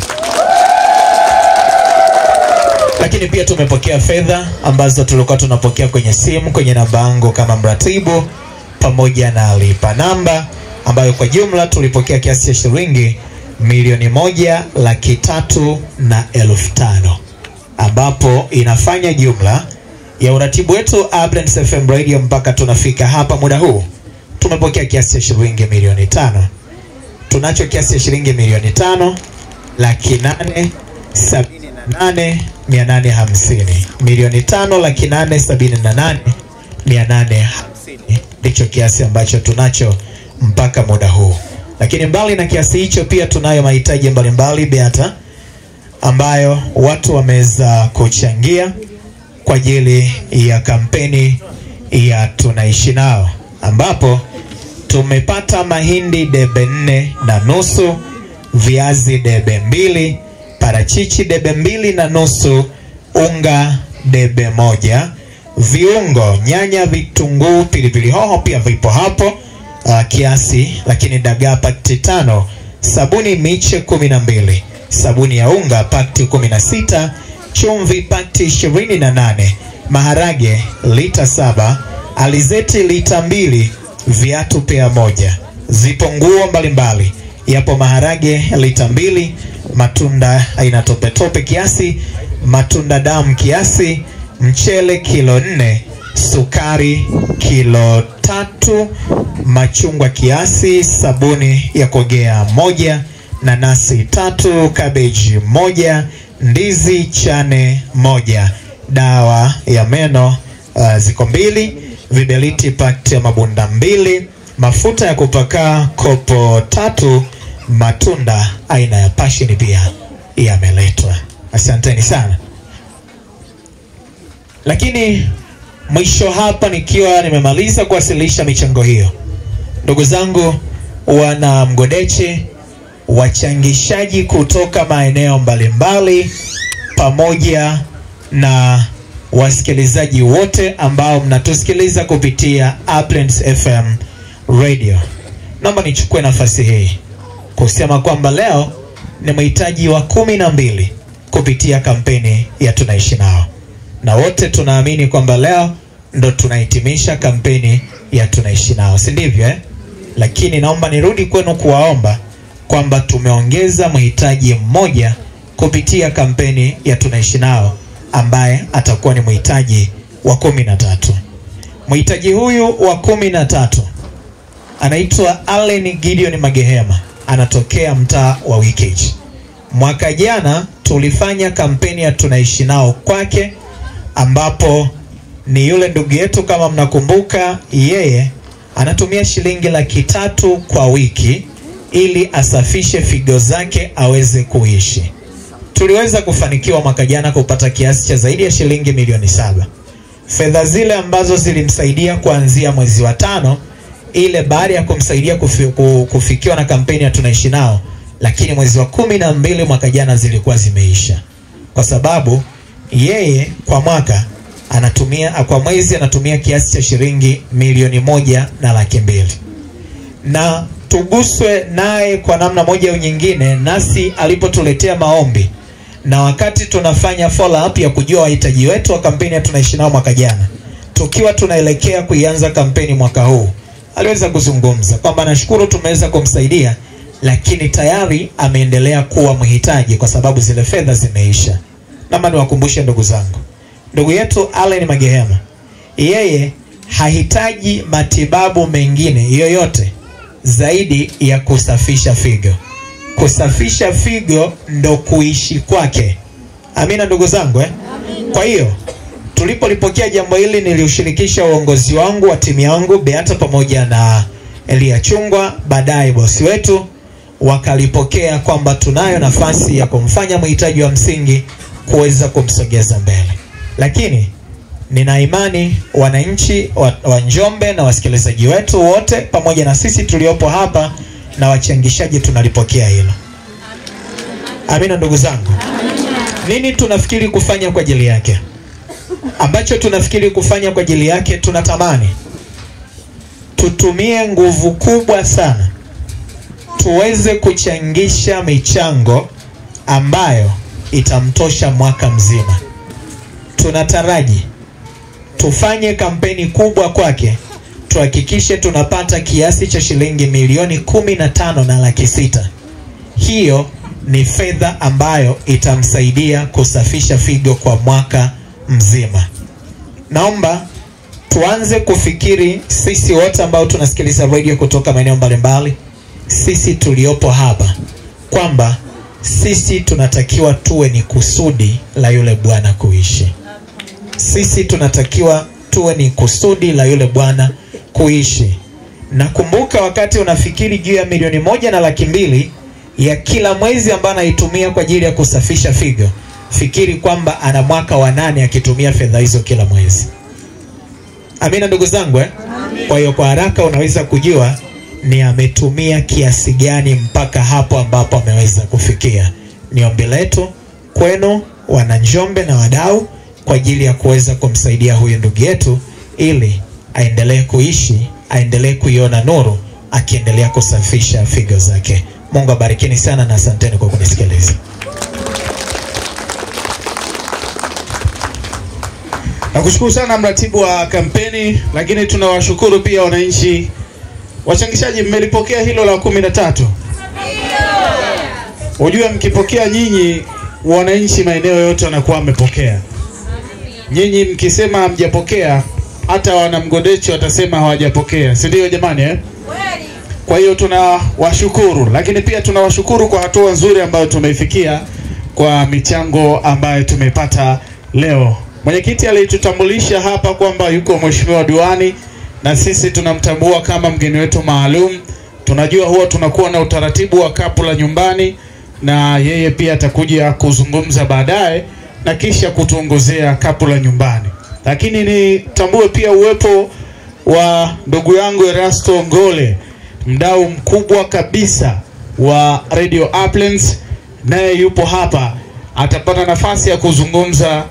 Lakini pia tumepokea fedha ambazo tulikuwa tunapokea kwenye simu kwenye namba yangu kama mratibu pamoja na lipa namba, ambayo kwa jumla tulipokea kiasi cha shilingi 1,305,000, ambapo inafanya jumla ya uratibu wetu Abrams FM Radio mpaka tunafika hapa muda huu tumepokea kiasi cha shilingi 5,000,000. Tunacho kiasi cha shilingi 5,000,000 878,850. 5,878,850 ndicho kiasi ambacho tunacho mpaka muda huu. Lakini mbali na kiasi hicho pia tunayo mahitaji mbalimbali Beata, ambayo watu wameweza kuchangia kwa ajili ya kampeni ya tunaishi nao, ambapo tumepata mahindi debe 4.5, viazi debe 2, parachichi debe 2.5, unga debe 1, viungo nyanya, vitunguu, pilipili hoho pia vipo hapo kiasi. Lakini dagaa pakti 5, sabuni miche 12, sabuni ya unga pakti 16, chumvi pakti 28, maharage lita 7, alizeti lita 2, viatu pea 1. Zipo nguo mbalimbali, yapo maharage lita 2, matunda aina tope tope kiasi, matunda damu kiasi, mchele kilo 4, sukari kilo 3, machungwa kiasi, sabuni ya kuogea 1, nanasi 3, cabbage 1, ndizi chane 1, dawa ya meno ziko 2, viberiti pakti ya mabunda 2, mafuta ya kupaka kopo 3, matunda aina ya passion pia yameletwa. Asanteni sana. Lakini mwisho hapa nikiwa nimemaliza kuwasilisha michango hiyo, ndugu zangu wana Mgodechi, wachangishaji kutoka maeneo mbalimbali pamoja na wasikilizaji wote ambao mnatusikiliza kupitia Abrams FM Radio, naomba nichukue nafasi hii kusema kwamba leo ni mahitaji wa 12 kupitia kampeni ya tunaishi nao, na wote tunaamini kwamba leo ndo tunahitimisha kampeni ya tunaishi nao, si ndivyo Lakini naomba nirudi kwenu kuwaomba kwamba tumeongeza mhitaji mmoja kupitia kampeni ya Tunaishi Nao, ambaye atakuwa ni mhitaji wa 13. Mhitaji huyu wa 13 anaitwa Allen Gideon Magehema, anatokea mtaa wa Wikeji. Mwaka jana tulifanya kampeni ya Tunaishi Nao kwake, ambapo ni yule ndugu yetu, kama mnakumbuka, yeye anatumia shilingi 300,000 kwa wiki ili asafishe figo zake aweze kuishi. Tuliweza kufanikiwa mwaka jana kupata kiasi cha zaidi ya shilingi milioni 7. Fedha zile ambazo zilimsaidia kuanzia mwezi wa 5, ile baada ya kumsaidia kufikiwa na kampeni ya Tunaishi Nao, lakini mwezi wa 12 mwaka jana zilikuwa zimeisha, kwa sababu yeye kwa mwaka kwa mwezi anatumia kiasi cha shilingi milioni 1.2 na tuguswe naye kwa namna moja au nyingine. Nasi alipotuletea maombi na wakati tunafanya follow up ya kujua wahitaji wetu wa kampeni ya Tunaishi Nao mwaka jana, tukiwa tunaelekea kuianza kampeni mwaka huu, aliweza kuzungumza kwamba nashukuru tumeweza kumsaidia, lakini tayari ameendelea kuwa mhitaji kwa sababu zile fedha zimeisha. Naomba niwakumbushe ndugu zangu, ndugu yetu Allen Magehema, yeye hahitaji matibabu mengine yoyote zaidi ya kusafisha figo. Kusafisha figo ndo kuishi kwake. Amina ndugu zangu Kwa hiyo tulipolipokea jambo hili, niliushirikisha uongozi wangu wa timu yangu Beata pamoja na Elia Chungwa, baadaye bosi wetu wakalipokea kwamba tunayo nafasi ya kumfanya mhitaji wa msingi kuweza kumsogeza mbele. Lakini nina imani wananchi wa Njombe na wasikilizaji wetu wote pamoja na sisi tuliopo hapa na wachangishaji tunalipokea hilo. Amina ndugu zangu. Nini tunafikiri kufanya kwa ajili yake? Ambacho tunafikiri kufanya kwa ajili yake, tunatamani tutumie nguvu kubwa sana tuweze kuchangisha michango ambayo itamtosha mwaka mzima. Tunataraji tufanye kampeni kubwa kwake, tuhakikishe tunapata kiasi cha shilingi milioni 15.6. Hiyo ni fedha ambayo itamsaidia kusafisha figo kwa mwaka mzima. Naomba tuanze kufikiri sisi wote ambao tunasikiliza radio kutoka maeneo mbalimbali, sisi tuliopo hapa, kwamba sisi tunatakiwa tuwe ni kusudi la yule Bwana kuishi. Sisi tunatakiwa tuwe ni kusudi la yule Bwana kuishi. Nakumbuka wakati unafikiri juu ya milioni 1.2 ya kila mwezi ambayo anaitumia kwa ajili ya kusafisha figo, fikiri kwamba ana mwaka wa 8 akitumia fedha hizo kila mwezi. Amina ndugu zangu Kwa hiyo kwa haraka unaweza kujua ni ametumia kiasi gani mpaka hapo ambapo ameweza kufikia. Ni ombi letu kwenu wana Njombe na wadau kwa ajili ya kuweza kumsaidia huyu ndugu yetu ili aendelee kuishi, aendelee kuiona nuru, akiendelea kusafisha figo zake. Mungu abarikini sana na asanteni kwa kunisikiliza. Nakushukuru sana mratibu wa kampeni, lakini tunawashukuru pia wananchi wachangishaji. Mmelipokea hilo la 13? Unajua mkipokea nyinyi wananchi maeneo yote wanakuwa wamepokea. Nyinyi mkisema hamjapokea, hata wana Mgodechi watasema hawajapokea. Si ndio jamani Kwa hiyo tunawashukuru, lakini pia tunawashukuru kwa hatua nzuri ambayo tumeifikia kwa michango ambayo tumepata leo. Mwenyekiti alitutambulisha hapa kwamba yuko mheshimiwa diwani, na sisi tunamtambua kama mgeni wetu maalum. Tunajua huwa tunakuwa na utaratibu wa kapu la nyumbani, na yeye pia atakuja kuzungumza baadaye na kisha kutuongozea kapu la nyumbani. Lakini nitambue pia uwepo wa ndugu yangu Erasto Ngole, mdau mkubwa kabisa wa Radio Uplands, naye yupo hapa, atapata nafasi ya kuzungumza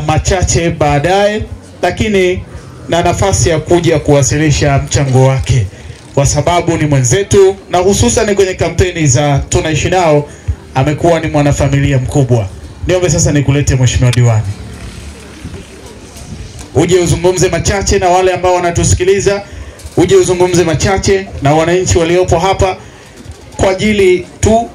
machache baadaye, lakini na nafasi ya kuja kuwasilisha mchango wake kwa sababu ni mwenzetu, na hususan kwenye kampeni za Tunaishi Nao amekuwa ni mwanafamilia mkubwa. Niombe sasa nikulete mheshimiwa diwani, uje uzungumze machache na wale ambao wanatusikiliza, uje uzungumze machache na wananchi waliopo hapa kwa ajili tu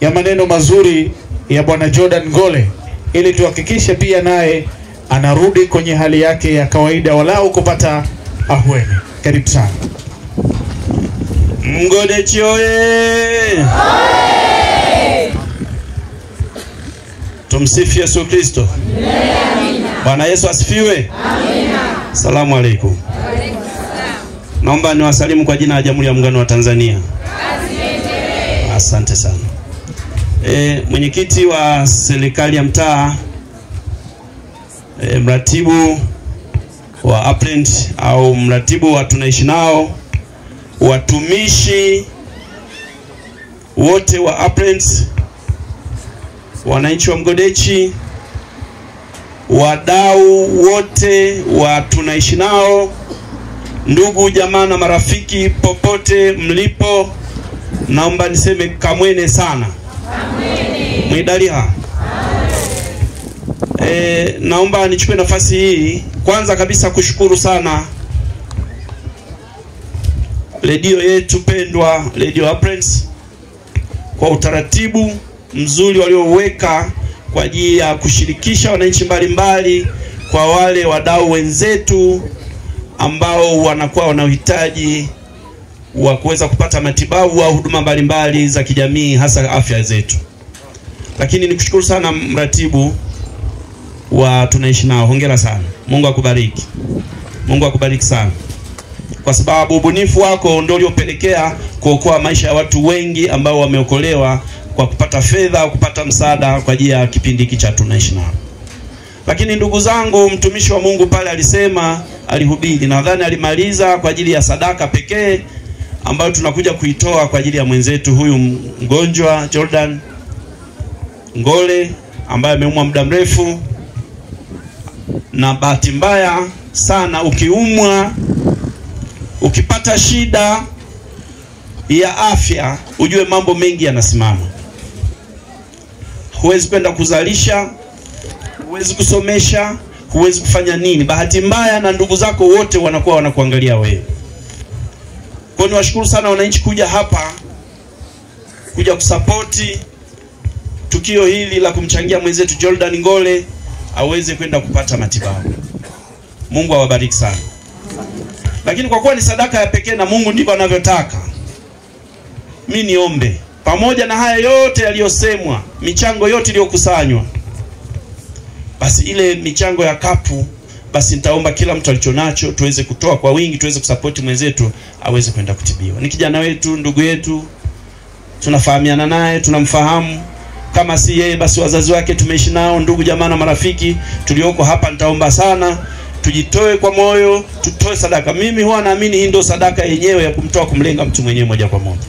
ya maneno mazuri ya bwana Jordan Ngole, ili tuhakikishe pia naye anarudi kwenye hali yake ya kawaida, walau kupata ahueni. Karibu sana. Mgodechi oye! Tumsifu Yesu Kristo. Bwana Yesu asifiwe. Amina. Salamu alaykum. Naomba niwasalimu kwa jina la Jamhuri ya Muungano wa Tanzania. Asante sana. Mwenyekiti wa serikali ya mtaa, mratibu wa Upland au mratibu wa tunaishi nao, watumishi wote wa Upland, wananchi wa Mgodechi, wadau wote wa tunaishi nao, ndugu jamaa na marafiki popote mlipo, naomba niseme kamwene sana. Kamwene. Mwidaliha. Naomba nichukue nafasi hii kwanza kabisa kushukuru sana redio yetu pendwa, Radio Upland, kwa utaratibu mzuri walioweka kwa ajili ya kushirikisha wananchi mbalimbali, kwa wale wadau wenzetu ambao wanakuwa wana uhitaji wa kuweza kupata matibabu au huduma mbalimbali za kijamii, hasa afya zetu. Lakini nikushukuru sana mratibu wa tunaishi nao, hongera sana. Mungu akubariki. Mungu akubariki sana, kwa sababu ubunifu wako ndio uliopelekea kuokoa maisha ya watu wengi ambao wameokolewa kwa kupata fedha au kupata msaada kwa ajili ya kipindi hiki cha tunaishi nao. Lakini ndugu zangu, mtumishi wa Mungu pale alisema, alihubiri, nadhani alimaliza kwa ajili ya sadaka pekee ambayo tunakuja kuitoa kwa ajili ya mwenzetu huyu mgonjwa Jordan Ngole ambaye ameumwa muda mrefu. Na bahati mbaya sana, ukiumwa, ukipata shida ya afya, ujue mambo mengi yanasimama. Huwezi kwenda kuzalisha, huwezi kusomesha, huwezi kufanya nini. Bahati mbaya na ndugu zako wote wanakuwa wanakuangalia wewe. Kwa hiyo niwashukuru sana wananchi kuja hapa, kuja kusapoti tukio hili la kumchangia mwenzetu Jordan Ngole aweze kwenda kupata matibabu. Mungu awabariki sana. Lakini kwa kuwa ni sadaka ya pekee na Mungu ndivyo anavyotaka, mimi niombe pamoja na haya yote yaliyosemwa, michango yote iliyokusanywa, basi ile michango ya kapu, basi nitaomba kila mtu alichonacho tuweze kutoa kwa wingi, tuweze kusapoti mwenzetu aweze kwenda kutibiwa. Ni kijana wetu, ndugu yetu, tunafahamiana naye, tunamfahamu. Kama si yeye basi wazazi wake tumeishi nao, ndugu jamaa na marafiki tulioko hapa. Nitaomba sana tujitoe kwa moyo, tutoe sadaka. Mimi huwa naamini hii ndio sadaka yenyewe ya kumtoa, kumlenga mtu mwenyewe moja kwa moja.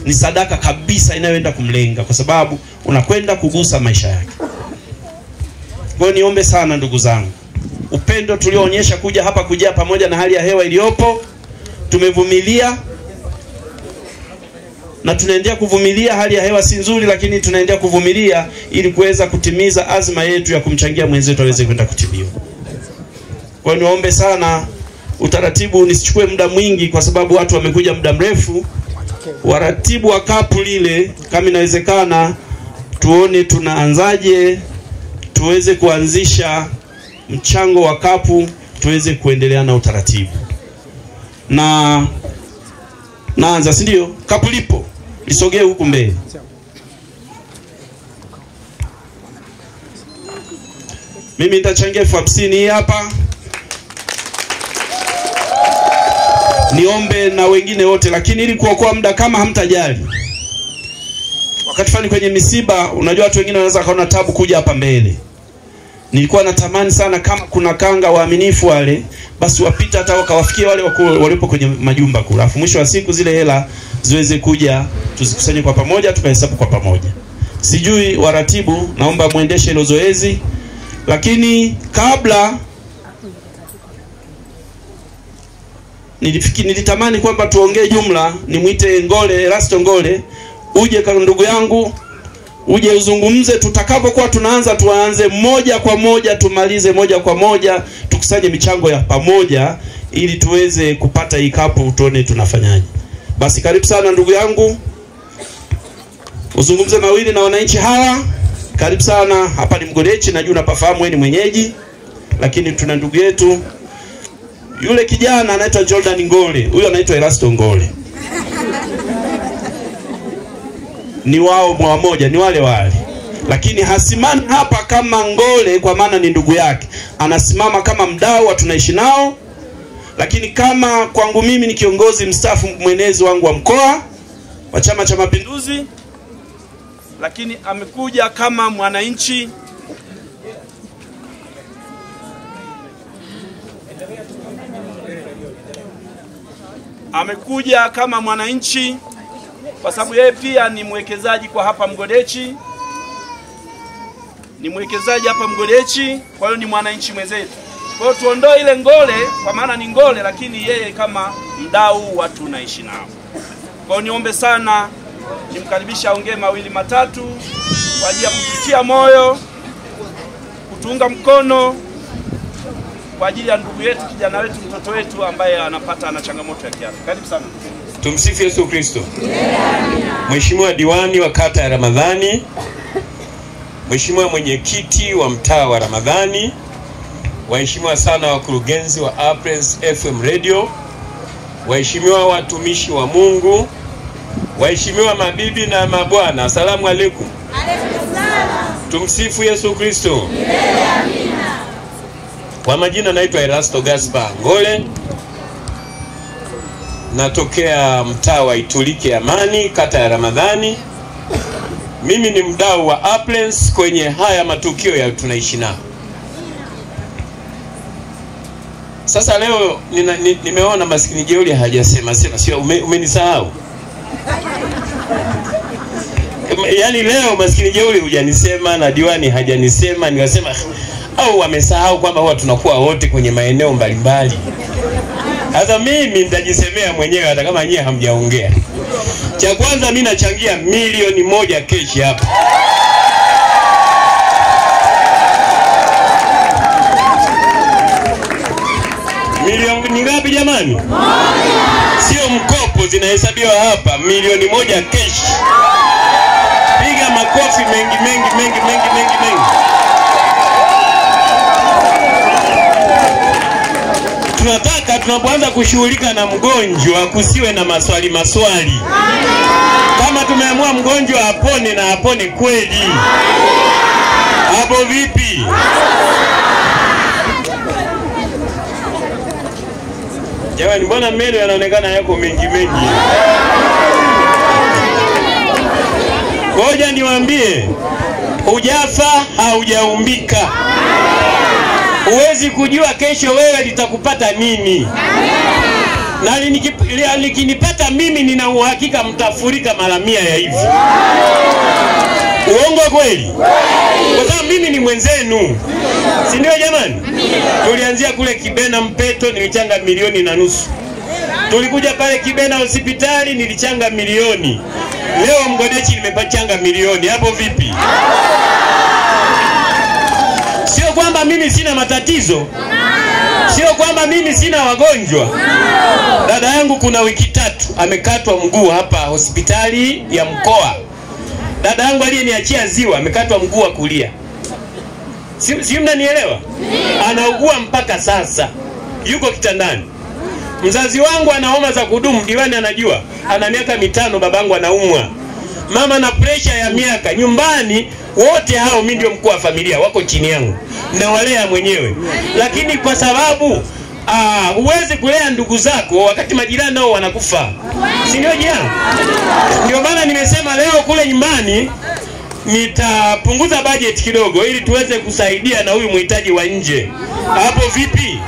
Ni sadaka kabisa inayoenda kumlenga, kwa sababu unakwenda kugusa maisha yake. Kwa hiyo niombe sana ndugu zangu, upendo tulioonyesha kuja hapa, kuja pamoja na hali ya hewa iliyopo, tumevumilia na tunaendelea kuvumilia. Hali ya hewa si nzuri, lakini tunaendelea kuvumilia ili kuweza kutimiza azma yetu ya kumchangia mwenzetu aweze kwenda kutibiwa. Kwa hiyo niombe sana utaratibu, nisichukue muda mwingi kwa sababu watu wamekuja muda mrefu. Waratibu wa kapu lile, kama inawezekana, tuone tunaanzaje, tuweze kuanzisha mchango wa kapu, tuweze kuendelea na utaratibu. Na naanza, si ndio? Kapu lipo, lisogee huku mbele. Mimi nitachangia 50,000 hapa. Niombe na wengine wote, lakini ili kuokoa muda, kama hamtajali, wakati fulani kwenye misiba, unajua watu wengine wanaweza kaona tabu kuja hapa mbele. Nilikuwa natamani sana kama kuna kanga waaminifu wale, basi wapita hata wakawafikia wale walipo kwenye majumba kule. Alafu mwisho wa siku zile hela ziweze kuja, tuzikusanye kwa pamoja, tukahesabu kwa pamoja. Sijui waratibu, naomba muendeshe hilo zoezi. Lakini kabla, nilitamani kwamba tuongee jumla. Nimuite Ngole, Erasto Ngole, uje kwa ndugu yangu, uje uzungumze. Tutakapokuwa tunaanza, tuanze moja kwa moja, tumalize moja kwa moja, tukusanye michango ya pamoja ili tuweze kupata hii kapu, tuone tunafanyaje. Basi karibu sana ndugu yangu, uzungumze mawili na wananchi hawa. Karibu sana, hapa ni Mgodechi, najua unapafahamu wewe ni mwenyeji, lakini tuna ndugu yetu yule kijana anaitwa Jordan Ngole, huyo anaitwa Erasto Ngole. Ni wao mmoja, ni wale wale. Lakini hasimami hapa kama Ngole kwa maana ni ndugu yake. Anasimama kama mdau wa tunaishi nao. Lakini kama kwangu mimi ni kiongozi mstaafu mwenezi wangu wa mkoa wa Chama cha Mapinduzi. Lakini amekuja kama mwananchi. Amekuja kama mwananchi kwa sababu yeye pia ni mwekezaji kwa hapa Mgodechi. Ni mwekezaji hapa Mgodechi, kwa hiyo ni mwananchi mwenzetu. Kwa hiyo tuondoe ile Ngole kwa maana ni Ngole, lakini yeye kama mdau wa tunaishi nao. Kwa hiyo niombe sana nimkaribisha aongee mawili matatu kwa ajili ya kututia moyo, kutuunga mkono kwa ajili ya ndugu yetu, kijana wetu, mtoto wetu ambaye ana changamoto ya kiafya. Karibu sana. Tumsifu Yesu Kristo. Mheshimiwa diwani wa kata ya Ramadhani, Mheshimiwa mwenyekiti wa mtaa wa Ramadhani, waheshimiwa sana wakurugenzi wa Apres FM Radio, waheshimiwa watumishi wa Mungu, waheshimiwa mabibi na mabwana, asalamu alaykum. Tumsifu Yesu Kristo. Kwa majina naitwa Erasto Gaspar Ngole. Natokea mtaa wa Itulike Amani, kata ya Ramadhani. Mimi ni mdau wa Apres kwenye haya matukio ya tunaishi nao. Sasa leo nimeona maskini jeuri hajasema, sio umenisahau. Yaani leo maskini jeuri hujanisema na diwani hajanisema, nikasema au wamesahau kwamba huwa tunakuwa wote kwenye maeneo mbalimbali. Sasa mimi nitajisemea mwenyewe hata kama nyie hamjaongea. Cha kwanza mimi nachangia milioni 1 keshi hapa. Milioni ngapi jamani? 1. Sio mkopo, zinahesabiwa hapa, milioni 1 keshi. Piga makofi mengi. Tunataka tunapoanza kushughulika na mgonjwa kusiwe na maswali. Kama tumeamua mgonjwa apone na apone kweli. Hapo vipi? Jamani, mbona meno yanaonekana yako mengi? Ngoja niwaambie, hujafa haujaumbika. Huwezi kujua kesho wewe litakupata nini. Na likinipata mimi nina uhakika mtafurika mara 100 ya hivi. Uongo kweli? Kwa sababu mimi ni mwenzenu. Si ndio jamani? Tulianzia kule Kibena Mpeto nilichanga 1.5 milioni. Tulikuja pale Kibena hospitali nilichanga milioni. Leo Mgodechi nimepachanga milioni. Hapo vipi? Sio kwamba mimi sina matatizo. Sio kwamba mimi sina wagonjwa. Dada yangu kuna wiki 3 amekatwa mguu hapa hospitali ya mkoa. Dada yangu aliyeniachia ziwa amekatwa mguu wa kulia. Si mnanielewa? Anaugua mpaka sasa. Yuko kitandani. Mzazi wangu ana homa za kudumu, diwani anajua. Ana miaka 5 babangu anaumwa. Mama na pressure ya miaka. Nyumbani wote hao mimi ndio mkuu wa familia, wako chini yangu. Na walea mwenyewe. Lakini kwa sababu huwezi kulea ndugu zako wakati majirani nao wanakufa. Si ndio jirani? Ndio maana nimesema leo kule nyumbani nitapunguza budget kidogo ili tuweze kusaidia na huyu mhitaji wa nje. Hapo vipi?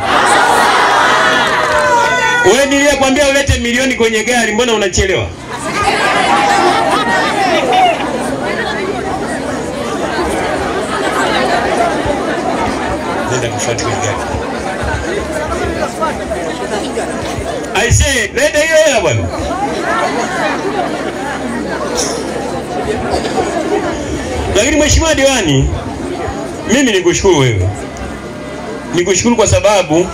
Wewe niliyekwambia ulete milioni kwenye gari, mbona unachelewa? Nenda kufuata kwenye gari. I say, leta hiyo hela bwana. Lakini mheshimiwa diwani, mimi nikushukuru wewe. Nikushukuru kwa sababu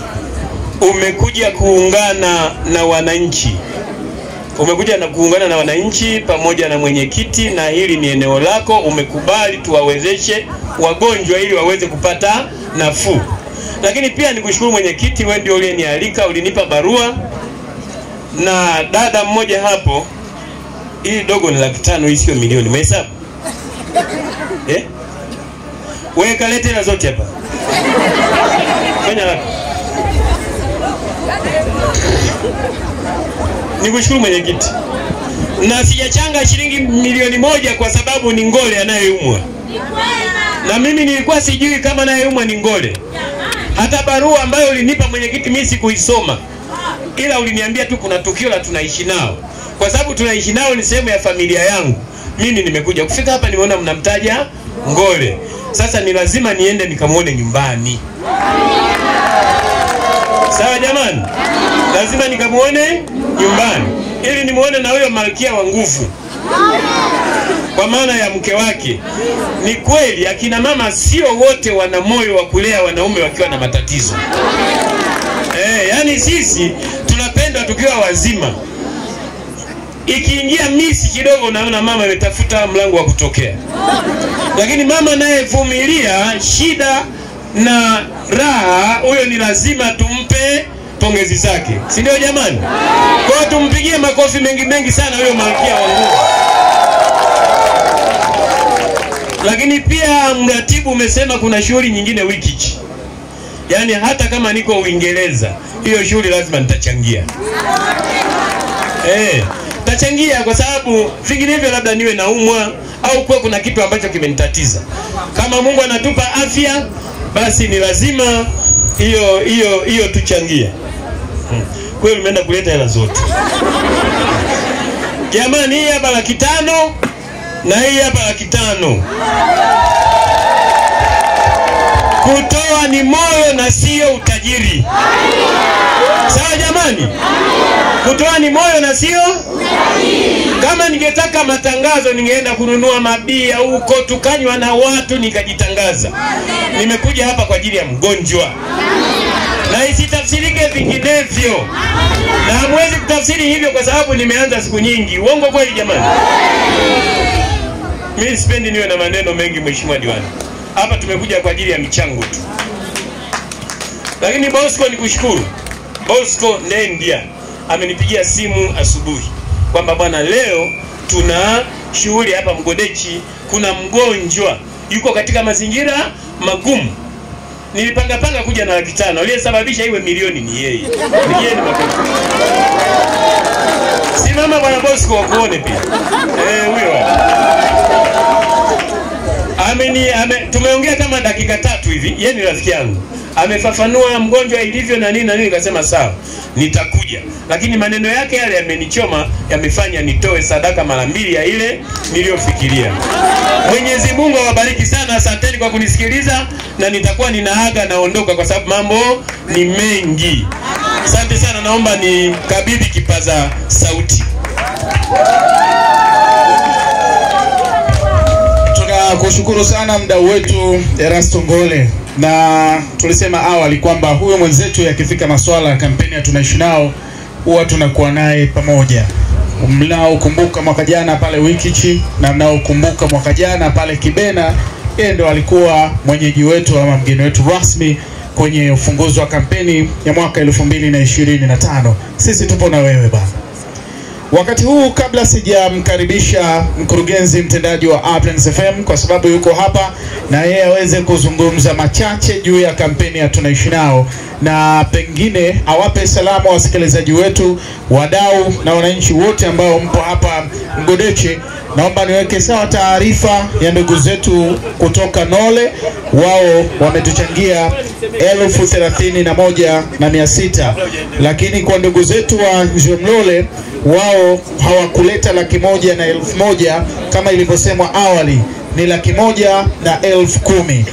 umekuja kuungana na wananchi umekuja na kuungana na wananchi pamoja na mwenyekiti, na hili ni eneo lako, umekubali tuwawezeshe wagonjwa ili waweze kupata nafuu. Lakini pia nikushukuru mwenyekiti, wewe ndio uliyenialika, ulinipa barua na dada mmoja hapo. Hii dogo ni 500,000, hii sio milioni. Umehesabu? Wewe kalete na zote hapa. Fanya hapo. Nikushukuru mwenyekiti. Na sijachanga shilingi milioni 1 kwa sababu ni Ngole anayeumwa. Na mimi nilikuwa sijui kama anayeumwa ni Ngole. Hata barua ambayo ulinipa mwenyekiti mimi sikuisoma. Ila uliniambia tu kuna tukio la tunaishi nao. Kwa sababu tunaishi nao ni sehemu ya familia yangu. Mimi nimekuja kufika hapa nimeona mnamtaja Ngole. Sasa ni lazima niende nikamuone nyumbani. Sawa jamani? Lazima nikamuone nyumbani ili nimuone na huyo malkia wa nguvu. Kwa maana ya mke wake. Ni kweli akina mama sio wote wana moyo wa kulea wanaume wakiwa na matatizo. Yani sisi tunapenda tukiwa wazima. Ikiingia misi kidogo unaona mama ametafuta mlango wa kutokea. Lakini mama naye vumilia shida na raha, huyo ni lazima tumpe pongezi zake. Si ndio jamani? Kwa hiyo tumpigie makofi mengi sana huyo malkia wa nguvu. Lakini pia mratibu umesema kuna shughuli nyingine wiki hii. Yaani hata kama niko Uingereza, hiyo shughuli lazima nitachangia. Tachangia kwa sababu vinginevyo labda niwe naumwa au kwa kuna kitu ambacho kimenitatiza. Kama Mungu anatupa afya, basi ni lazima hiyo tuchangie. Kweli umeenda kuleta hela zote. Jamani, hii hapa 500,000 na hii hapa 500,000. Kutoa ni moyo na sio utajiri. Sawa jamani? Kutoa ni moyo na sio utajiri. Kama ningetaka matangazo ningeenda kununua mabia huko tukanywa na watu nikajitangaza. Nimekuja hapa kwa ajili ya mgonjwa. Na isitafsirike vinginevyo. Na hamwezi kutafsiri hivyo kwa sababu nimeanza siku nyingi. Uongo kweli jamani? Mimi sipendi niwe na maneno mengi mheshimiwa diwani. Hapa tumekuja kwa ajili ya michango tu. Lakini Bosco nikushukuru. Bosco Nendia amenipigia simu asubuhi kwamba bwana, leo tuna shughuli hapa Mgodechi, kuna mgonjwa yuko katika mazingira magumu. Nilipanga kuja na 500,000. Aliyesababisha iwe milioni ni yeye. Nikieni makofi. Simama bwana Bosco wakuone pia. Huyo. Tumeongea kama dakika 3 hivi. Yeye ni rafiki yangu. Amefafanua mgonjwa ilivyo na nini nikasema sawa, nitakuja. Lakini maneno yake yale yamenichoma, yamefanya nitoe sadaka mara 2 ya ile niliyofikiria. Mwenyezi Mungu awabariki sana. Asanteni kwa kunisikiliza na nitakuwa ninaaga naondoka kwa sababu mambo ni mengi. Asante sana, naomba nikabidhi kipaza sauti. Kushukuru sana mdau wetu Erasto Ngole, na tulisema awali kwamba huyo mwenzetu yakifika masuala ya kampeni ya tunaishi nao huwa tunakuwa naye pamoja. Mnaokumbuka mwaka jana pale Wikichi na mnaokumbuka mwaka jana pale Kibena, yeye ndo alikuwa mwenyeji wetu ama mgeni wetu rasmi kwenye ufunguzi wa kampeni ya mwaka 2025. Sisi tupo na wewe bana. Wakati huu kabla sijamkaribisha mkurugenzi mtendaji wa Uplands FM kwa sababu yuko hapa na yeye aweze kuzungumza machache juu ya kampeni ya tunaishi nao na pengine awape salamu wasikilizaji wetu, wadau na wananchi wote ambao mpo hapa Mgodechi, naomba niweke sawa taarifa ya ndugu zetu kutoka Nole. Wao wametuchangia 31,600, lakini kwa ndugu zetu wa Njomlole wao hawakuleta 100,000 na 1,000 kama ilivyosemwa awali, ni 100,000 na 10,000.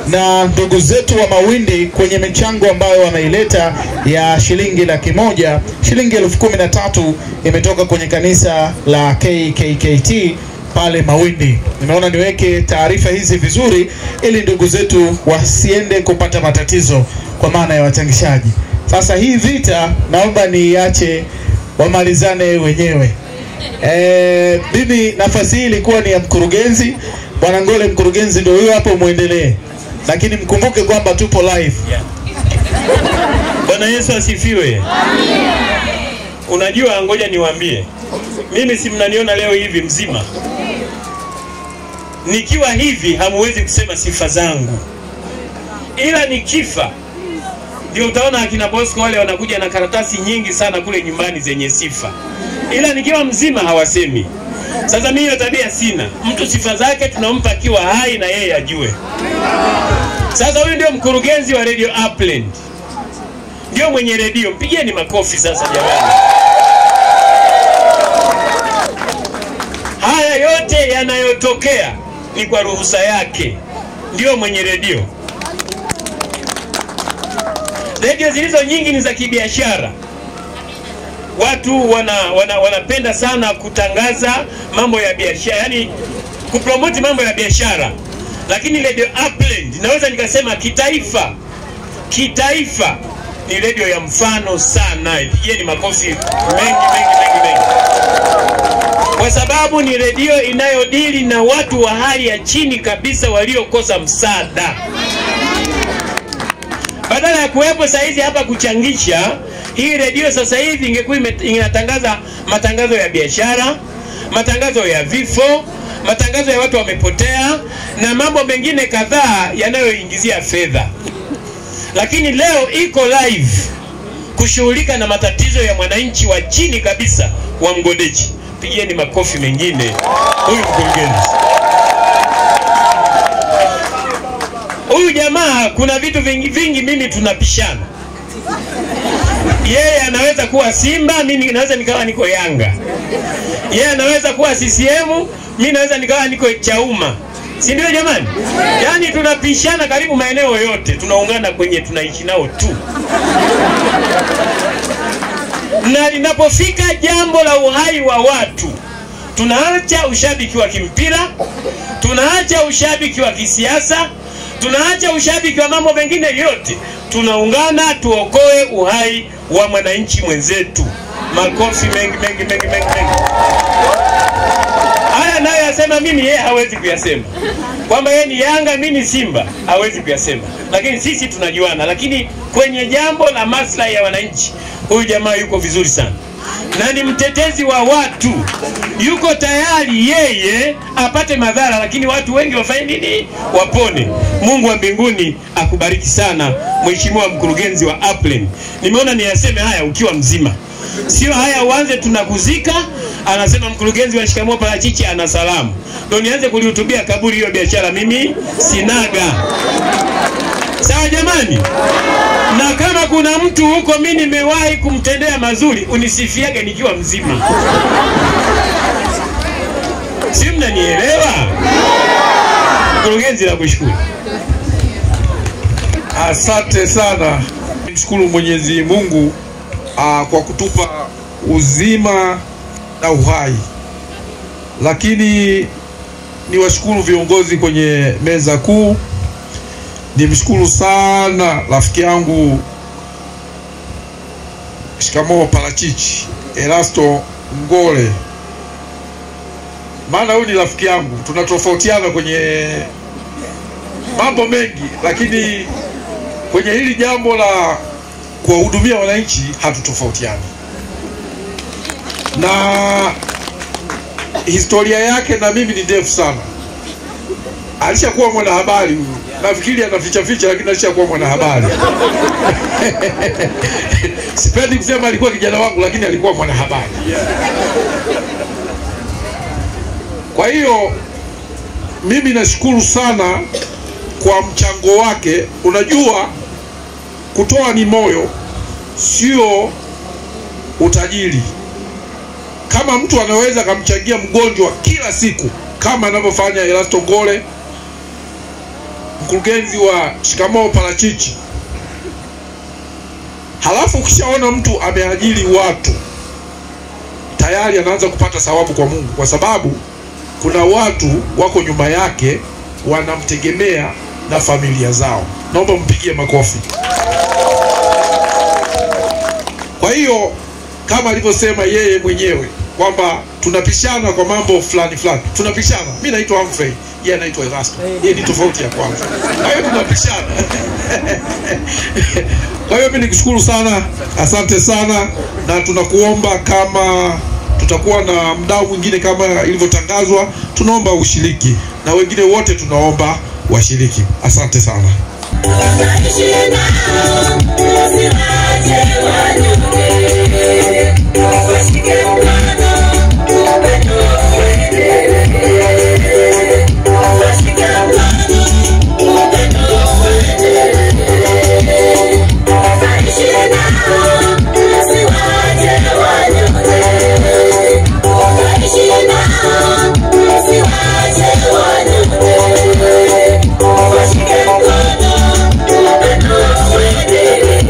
Na ndugu zetu wa Mawindi kwenye michango ambayo wameileta ya shilingi 100,000, shilingi 13,000 imetoka kwenye kanisa la KKKT pale Mawindi. Nimeona niweke taarifa hizi vizuri ili ndugu zetu wasiende kupata matatizo kwa maana ya wachangishaji. Sasa hii vita naomba niache wamalizane wenyewe. Mimi nafasi hii ilikuwa ni ya mkurugenzi. Bwana Ngole, mkurugenzi ndio huyo hapo, muendelee. Lakini mkumbuke kwamba tupo live. Bwana Yesu asifiwe. Amen. Unajua, ngoja niwaambie. Mimi si mnaniona leo hivi mzima. Nikiwa hivi hamuwezi kusema sifa zangu. Ila nikifa ndio utaona akina Bosco wale wanakuja na karatasi nyingi sana kule nyumbani zenye sifa. Ila nikiwa mzima hawasemi. Sasa mimi hiyo tabia sina. Mtu sifa zake tunampa akiwa hai na yeye ajue. Sasa huyu ndio mkurugenzi wa Radio Upland. Ndio mwenye redio. Mpigieni makofi sasa jamani. Haya yote yanayotokea ni kwa ruhusa yake. Ndio mwenye redio. Radio zilizo nyingi ni za kibiashara. Watu wanapenda sana kutangaza mambo ya biashara, yani kupromote mambo ya biashara. Lakini Radio Upland naweza nikasema kitaifa ni radio ya mfano sana. Ipigieni makofi mengi. Kwa sababu ni radio inayodili na watu wa hali ya chini kabisa waliokosa msaada. Badala ya kuwepo saizi hapa kuchangisha, hii radio sasa hivi ingekuwa inatangaza matangazo ya biashara, matangazo ya vifo, matangazo ya watu wamepotea na mambo mengine kadhaa yanayoingizia fedha. Lakini leo iko live kushughulika na matatizo ya mwananchi wa chini kabisa wa Mgodechi. Pigieni makofi mengine huyu mkurugenzi. Huyu jamaa kuna vitu vingi mimi tunapishana. Yeye anaweza kuwa Simba, mimi naweza nikawa niko Yanga. Yeye anaweza kuwa CCM, mimi naweza nikawa niko Chauma. Si ndio jamani? Yaani tunapishana karibu maeneo yote, tunaungana kwenye tunaishi nao tu. Na linapofika jambo la uhai wa watu, tunaacha ushabiki wa kimpira, tunaacha ushabiki wa kisiasa, tunaacha ushabiki wa mambo mengine yote. Tunaungana tuokoe uhai wa mwananchi mwenzetu. Makofi mengi. Haya nayo yasema mimi, yeye hawezi kuyasema. Kwamba yeye ni Yanga, mimi ni Simba, hawezi kuyasema. Lakini sisi tunajuana. Lakini kwenye jambo la maslahi ya wananchi, huyu jamaa yuko vizuri sana. Na ni mtetezi wa watu. Yuko tayari yeye apate madhara, lakini watu wengi wafanye nini? Wapone. Mungu wa mbinguni akubariki sana mheshimiwa mkurugenzi wa Upland. Nimeona niyaseme haya ukiwa mzima. Sio haya uanze tunakuzika, anasema mkurugenzi wa Shikamoo Parachichi ana salamu. Ndio nianze kulihutubia kaburi hiyo biashara, mimi sinaga. Sawa jamani? Na kama kuna mtu huko mimi nimewahi kumtendea mazuri, unisifiage nikiwa mzima. Si mnanielewa? Mkurugenzi nakushukuru. Asante sana. Nimshukuru Mwenyezi Mungu kwa kutupa uzima na uhai. Lakini niwashukuru viongozi kwenye meza kuu. Nimshukuru sana rafiki yangu Shikamoo Parachichi Erasto Ngole. Maana huyu ni rafiki yangu, tunatofautiana kwenye mambo mengi, lakini kwenye hili jambo la kuwahudumia wananchi hatutofautiani. Na historia yake na mimi ni ndefu sana. Alishakuwa mwanahabari huyu. Nafikiri anaficha lakini alishakuwa mwanahabari. Sipendi kusema alikuwa kijana wangu, lakini alikuwa mwanahabari. Kwa hiyo mimi nashukuru sana kwa mchango wake. Unajua kutoa ni moyo, sio utajiri. Kama mtu anaweza kumchangia mgonjwa kila siku kama anavyofanya Erasto Ngole, mkurugenzi wa Shikamoo Parachichi, halafu ukishaona mtu ameajiri watu, tayari anaanza kupata thawabu kwa Mungu, kwa sababu kuna watu wako nyuma yake wanamtegemea na familia zao. Naomba mpigie makofi. Kwa hiyo kama alivyosema yeye mwenyewe kwamba tunapishana kwa mambo fulani fulani. Tunapishana. Mimi naitwa Humphrey, yeye anaitwa Erasto. Yeye ni tofauti ya kwanza. Kwa hiyo tunapishana. Kwa hiyo mimi nikushukuru sana. Asante sana, na tunakuomba kama tutakuwa na mdau mwingine kama ilivyotangazwa, tunaomba ushiriki, na wengine wote tunaomba washiriki. Asante sana. Washike mkono, upendo uendelee.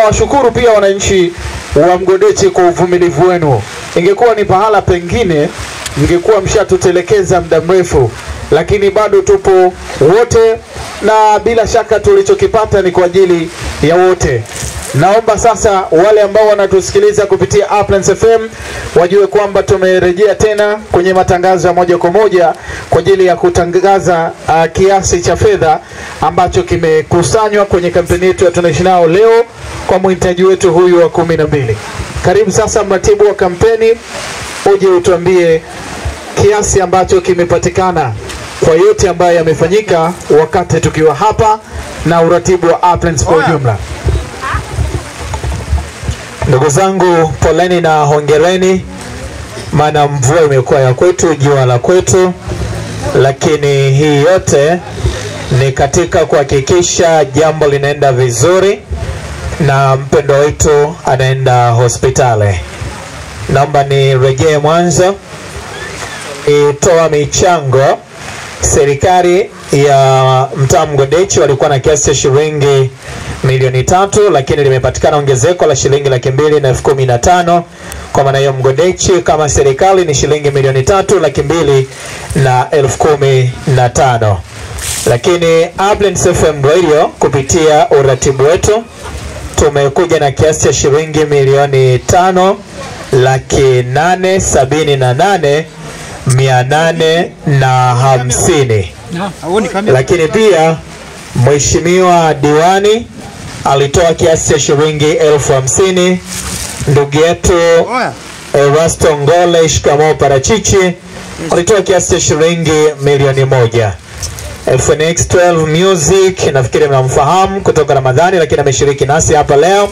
tunawashukuru pia wananchi wa Mgodechi kwa uvumilivu wenu. Ingekuwa ni pahala pengine mngekuwa mshatutelekeza muda mrefu, lakini bado tupo wote, na bila shaka tulichokipata ni kwa ajili ya wote. Naomba sasa wale ambao wanatusikiliza kupitia Uplands FM wajue kwamba tumerejea tena kwenye matangazo ya moja kwa moja kwa ajili ya kutangaza kiasi cha fedha ambacho kimekusanywa kwenye kampeni yetu ya tunaishi nao leo kwa mhitaji wetu huyu wa 12. Karibu sasa mratibu wa kampeni, uje utuambie kiasi ambacho kimepatikana kwa yote ambayo yamefanyika wakati tukiwa hapa na uratibu wa Uplands kwa ujumla. Ndugu zangu, poleni na hongereni, maana mvua imekuwa ya kwetu, jua la kwetu, lakini hii yote ni katika kuhakikisha jambo linaenda vizuri na mpendo wetu anaenda hospitali. Naomba nirejee mwanzo. Itoa michango. Serikali ya mtaa Mgodechi walikuwa na kiasi cha shilingi milioni 3, lakini limepatikana ongezeko la shilingi 215,000. Kwa maana hiyo Mgodechi kama serikali ni shilingi milioni 3,215,000. Lakini Uplands FM Radio kupitia uratibu wetu tumekuja na kiasi cha shilingi milioni 5,888,850. Lakini pia Mheshimiwa Diwani alitoa kiasi cha shilingi 50,000. Ndugu yetu Erasto Ngole Shikamo Parachichi alitoa kiasi cha shilingi milioni 1. FNX 12 Music nafikiri mnamfahamu kutoka Ramadhani, lakini ameshiriki nasi hapa leo,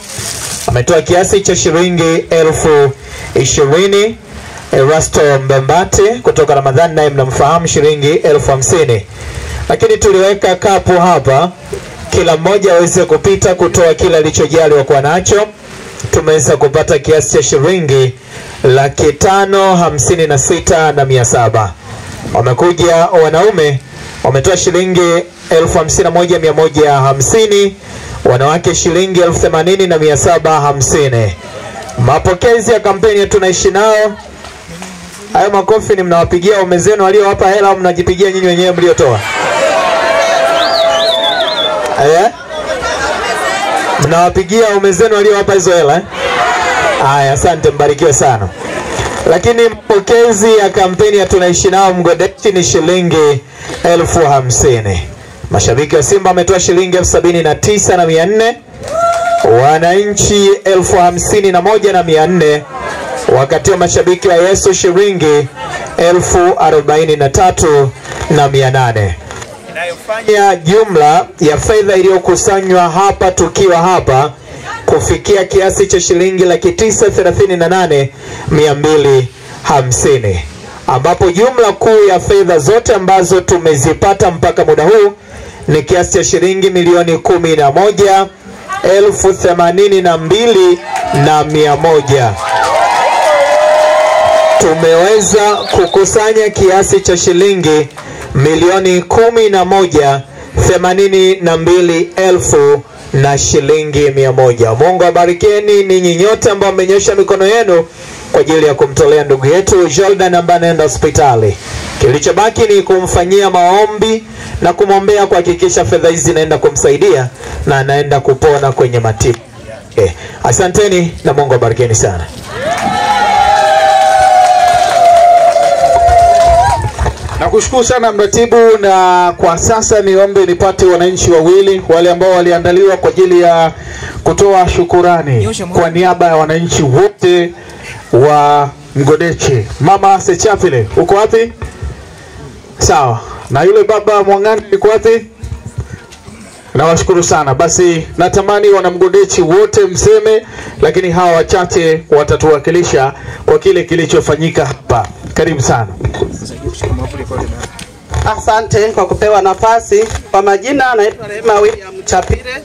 ametoa kiasi cha shilingi 20,000. Erasto Mbembate kutoka Ramadhani naye mnamfahamu, shilingi 50,000. Lakini tuliweka kapu hapa, kila mmoja aweze kupita kutoa kila alichojaliwa kwa nacho. Tumeweza kupata kiasi cha shilingi 556,700. Wamekuja wanaume wametoa shilingi 51,150, wanawake shilingi 80,750. Mapokezi ya kampeni tunaishi nao. Hayo makofi ni mnawapigia waume zenu waliowapa hela au mnajipigia nyinyi wenyewe mliotoa? Mnawapigia waume zenu waliowapa hizo hela? Haya, asante, mbarikiwe sana. Lakini mapokezi ya kampeni ya tunaishi nao Mgodechi ni shilingi 50,000. Mashabiki wa Simba wametoa shilingi 79,400. Wananchi 51,400. Wakati wa mashabiki wa Yesu shilingi 43,800. Inayofanya jumla ya fedha iliyokusanywa hapa tukiwa hapa kufikia kiasi cha shilingi 938,250, ambapo jumla kuu ya fedha zote ambazo tumezipata mpaka muda huu ni kiasi cha shilingi milioni 11,082,100. Tumeweza kukusanya kiasi cha shilingi milioni 11,082,000 na shilingi 100. Mungu abarikeni ninyi nyote ambao mmenyosha mikono yenu kwa ajili ya kumtolea ndugu yetu Jordan ambaye anaenda hospitali. Kilichobaki ni kumfanyia maombi na kumwombea kuhakikisha fedha hizi zinaenda kumsaidia na anaenda kupona kwenye matibabu. Asanteni na Mungu abarikeni sana. Nakushukuru sana mratibu, na kwa sasa niombe nipate wananchi wawili wale ambao waliandaliwa kwa ajili ya kutoa shukurani kwa niaba ya wananchi wote wa Mgodechi. Mama Sechapile, uko wapi? Sawa. Na yule baba Mwangani uko wapi? Nawashukuru sana. Basi natamani wana Mgodechi wote mseme, lakini hawa wachache watatuwakilisha kwa kile kilichofanyika hapa. Karibu sana. Asante kwa kupewa nafasi. Kwa majina naitwa Rehema William Chapire.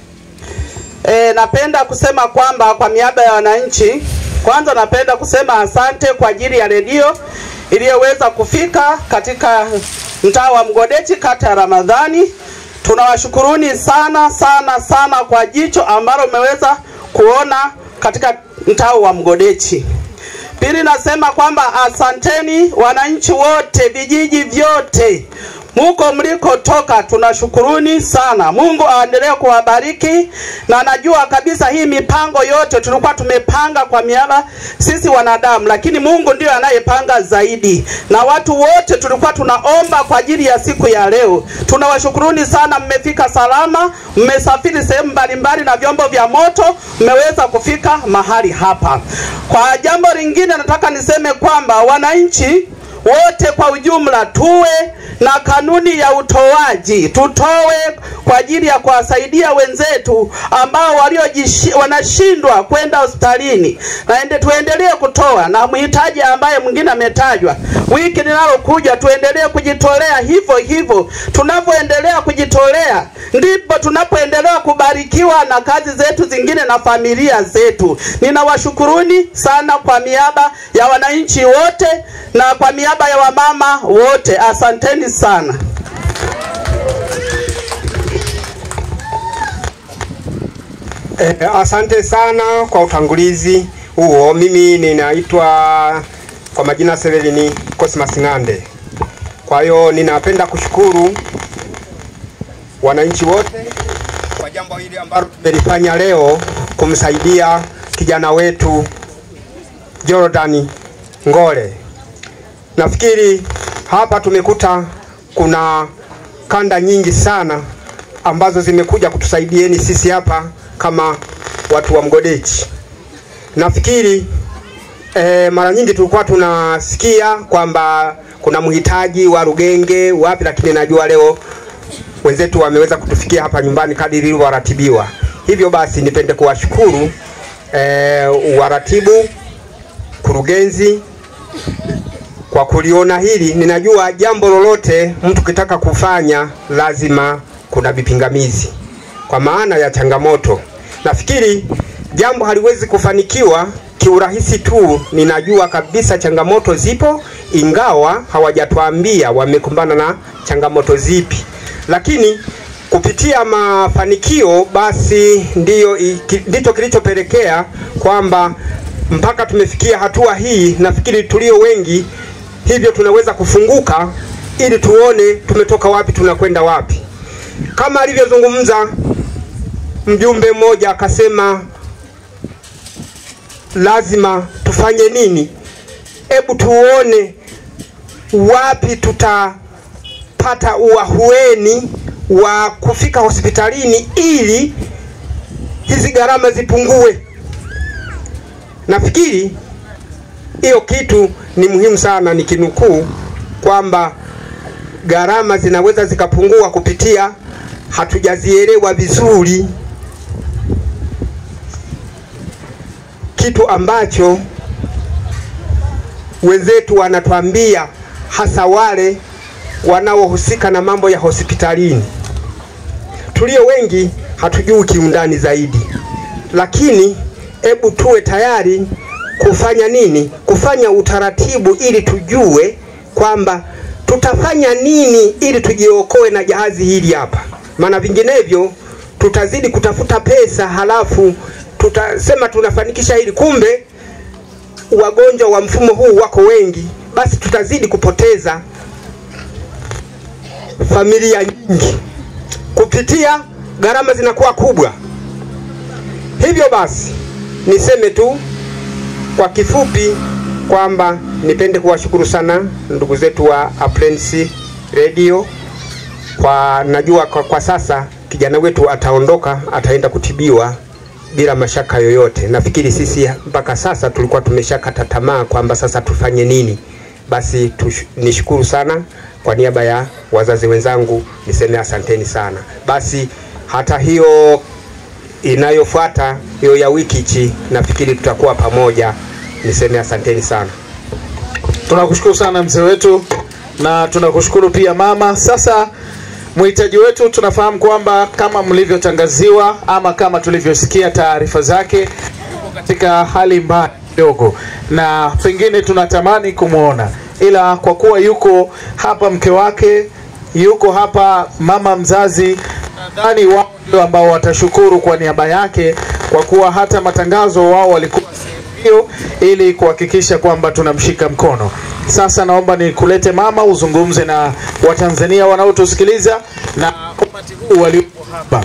Napenda kusema kwamba kwa niaba ya wananchi, kwanza napenda kusema asante kwa ajili ya redio iliyoweza kufika katika mtaa wa Mgodechi, kata ya Ramadhani. Tunawashukuruni sana sana sana kwa jicho ambalo umeweza kuona katika mtaa wa Mgodechi. Pili, nasema kwamba asanteni wananchi wote, vijiji vyote muko mlikotoka, tunashukuruni sana. Mungu aendelee kuwabariki, na najua kabisa hii mipango yote tulikuwa tumepanga kwa miaba sisi wanadamu, lakini Mungu ndiye anayepanga zaidi. Na watu wote tulikuwa tunaomba kwa ajili ya siku ya leo. Tunawashukuruni sana, mmefika salama, mmesafiri sehemu mbalimbali na vyombo vya moto, mmeweza kufika mahali hapa. Kwa jambo lingine nataka niseme kwamba wananchi wote kwa ujumla tuwe na kanuni ya utoaji. Tutoe kwa ajili ya kuwasaidia wenzetu ambao wanashindwa kwenda hospitalini. Na tuendelee kutoa, na mhitaji ambaye mwingine ametajwa wiki linalokuja tuendelee kujitolea hivyo hivyo. Tunapoendelea kujitolea ndipo tunapoendelea kubarikiwa na kazi zetu zingine na familia zetu. Ninawashukuruni sana kwa miaba ya wananchi wote na kwa miaba ya wamama wote. Asanteni sana. Asante sana kwa utangulizi huo. Mimi ninaitwa kwa majina Severini Cosmas Ngande. Kwa hiyo ninapenda kushukuru wananchi wote kwa jambo hili ambalo tumelifanya leo kumsaidia kijana wetu Jordan Ngole. Nafikiri hapa tumekuta kuna kanda nyingi sana ambazo zimekuja kutusaidieni sisi hapa kama watu wa Mgodechi. Nafikiri mara nyingi tulikuwa tunasikia kwamba kuna mhitaji wa Rugenge wapi, lakini najua leo wenzetu wameweza kutufikia hapa nyumbani kadiri ilivyoratibiwa. Hivyo basi nipende kuwashukuru waratibu, kurugenzi kwa kuliona hili. Ninajua jambo lolote mtu kitaka kufanya lazima kuna vipingamizi kwa maana ya changamoto. Nafikiri jambo haliwezi kufanikiwa kiurahisi tu. Ninajua kabisa changamoto zipo, ingawa hawajatuambia wamekumbana na changamoto zipi, lakini kupitia mafanikio basi ndicho kilichopelekea kwamba mpaka tumefikia hatua hii. Nafikiri tulio wengi hivyo tunaweza kufunguka ili tuone tumetoka wapi tunakwenda wapi. Kama alivyozungumza mjumbe mmoja akasema lazima tufanye nini? Hebu tuone wapi tutapata uahueni wa kufika hospitalini ili hizi gharama zipungue. Nafikiri hiyo kitu ni muhimu sana, nikinukuu kwamba gharama zinaweza zikapungua kupitia hatujazielewa vizuri kitu ambacho wenzetu wanatuambia, hasa wale wanaohusika na mambo ya hospitalini. Tulio wengi hatujui kiundani zaidi, lakini hebu tuwe tayari kufanya nini? Kufanya utaratibu ili tujue kwamba tutafanya nini ili tujiokoe na jahazi hili hapa. Maana vinginevyo tutazidi kutafuta pesa, halafu tutasema tunafanikisha hili, kumbe wagonjwa wa mfumo huu wako wengi, basi tutazidi kupoteza familia nyingi kupitia gharama zinakuwa kubwa. Hivyo basi niseme tu kwa kifupi kwamba nipende kuwashukuru sana ndugu zetu wa Aprensi Radio. Najua kwa sasa kijana wetu ataondoka, ataenda kutibiwa bila mashaka yoyote. Nafikiri sisi mpaka sasa tulikuwa tumeshakata tamaa kwamba sasa tufanye nini. Basi nishukuru sana kwa niaba ya wazazi wenzangu, niseme asanteni sana. Basi hata hiyo inayofuata, hiyo ya wiki hii, nafikiri tutakuwa pamoja. Niseme asanteni sana. Tunakushukuru sana mzee wetu, na tunakushukuru pia mama. Sasa mhitaji wetu tunafahamu kwamba kama mlivyotangaziwa ama kama tulivyosikia taarifa zake, katika hali mbaya kidogo na pengine tunatamani kumuona, ila kwa kuwa yuko hapa mke wake, yuko hapa mama mzazi, nadhani wao ndio ambao watashukuru kwa niaba yake kwa kuwa hata matangazo wao walikuwa hiyo ili kuhakikisha kwamba tunamshika mkono. Sasa naomba nikulete mama uzungumze na Watanzania wanaotusikiliza na umati huu waliopo hapa.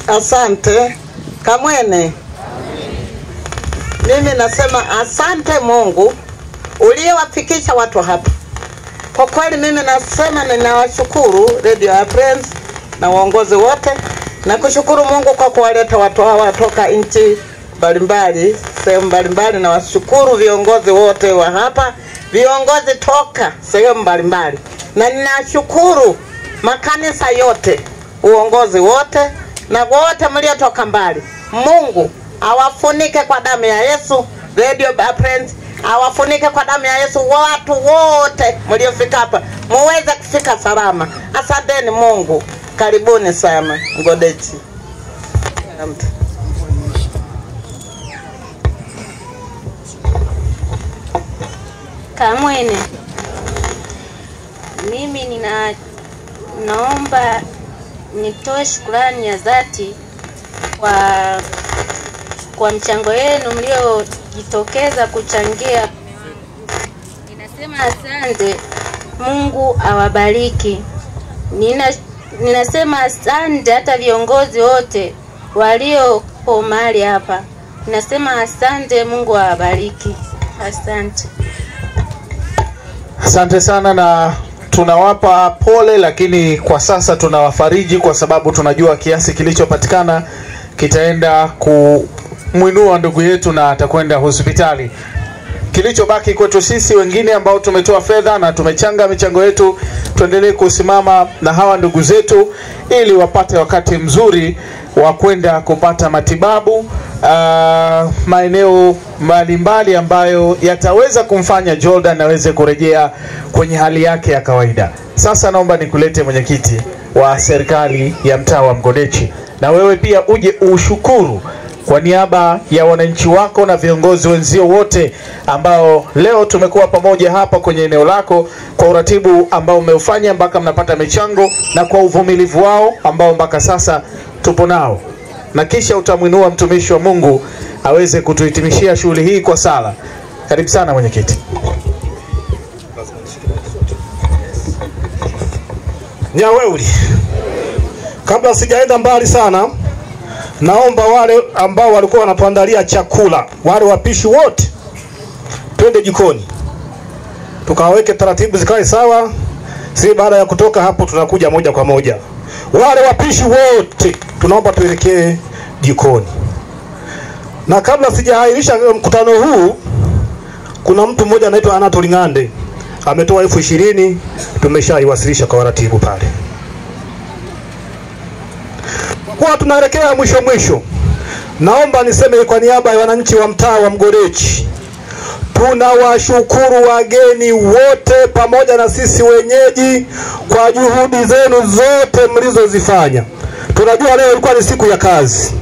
Asante Kamwene. Mimi nasema asante Mungu uliyewafikisha watu hapa. Kwa kweli mimi nasema ninawashukuru Radio ya Friends na waongozi wote, na kushukuru Mungu kwa kuwaleta watu hawa toka nchi mbalimbali, sehemu mbalimbali, na washukuru viongozi wote wa hapa, viongozi toka sehemu mbalimbali, na ninashukuru makanisa yote, uongozi wote na wote mliotoka mbali. Mungu awafunike kwa damu ya Yesu. Radio Friends awafunike kwa damu ya Yesu. Watu wote mliofika hapa muweze kufika salama. Asanteni Mungu. Karibuni sana Mgodechi. Kamwene, mimi naomba nitoe shukrani ya dhati kwa mchango wenu mliojitokeza kuchangia. Ninasema asante, Mungu awabariki. Ninasema asante hata viongozi wote waliopo mahali hapa. Ninasema asante, Mungu awabariki. Asante. Asante sana, na tunawapa pole, lakini kwa sasa tunawafariji kwa sababu tunajua kiasi kilichopatikana kitaenda kumwinua ndugu yetu na atakwenda hospitali. Kilichobaki kwetu sisi wengine ambao tumetoa fedha na tumechanga michango yetu, tuendelee kusimama na hawa ndugu zetu ili wapate wakati mzuri wa kwenda kupata matibabu maeneo mbalimbali ambayo yataweza kumfanya Jordan aweze kurejea kwenye hali yake ya kawaida. Sasa naomba nikulete mwenyekiti wa serikali ya mtaa wa Mgodechi, na wewe pia uje ushukuru kwa niaba ya wananchi wako na viongozi wenzio wote ambao leo tumekuwa pamoja hapa kwenye eneo lako, kwa uratibu ambao umeufanya mpaka mnapata michango, na kwa uvumilivu wao ambao mpaka sasa tupo nao. Na kisha utamwinua mtumishi wa Mungu aweze kutuhitimishia shughuli hii kwa sala. Karibu sana mwenyekiti. Nyaweuli, kabla sijaenda mbali sana, naomba wale ambao walikuwa wanatuandalia chakula, wale wapishi wote, twende jikoni tukaweke taratibu zikae sawa. Si baada ya kutoka hapo tunakuja moja kwa moja. Wale wapishi wote tunaomba tuelekee jikoni. Na kabla sijahairisha mkutano huu, kuna mtu mmoja anaitwa Anatoli Ngande ametoa 20,000, tumeshaiwasilisha kwa waratibu pale. Kwa tunaelekea mwisho, naomba niseme kwa niaba ya wananchi wa mtaa wa Mgodechi, tunawashukuru wageni wote pamoja na sisi wenyeji kwa juhudi zenu zote mlizozifanya. Tunajua leo ilikuwa ni siku ya kazi,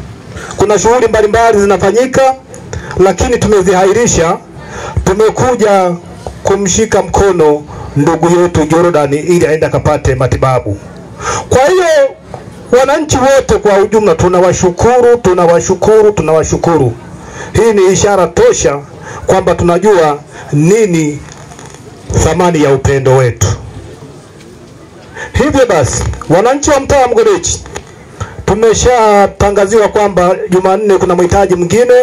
kuna shughuli mbalimbali zinafanyika, lakini tumezihairisha. Tumekuja kumshika mkono ndugu yetu Jordan ili aende akapate matibabu. Kwa hiyo wananchi wote kwa ujumla tunawashukuru. Hii ni ishara tosha kwamba tunajua nini thamani ya upendo wetu. Hivyo basi, wananchi wa mtaa wa Mgodechi, tumeshatangaziwa kwamba Jumanne kuna mhitaji mwingine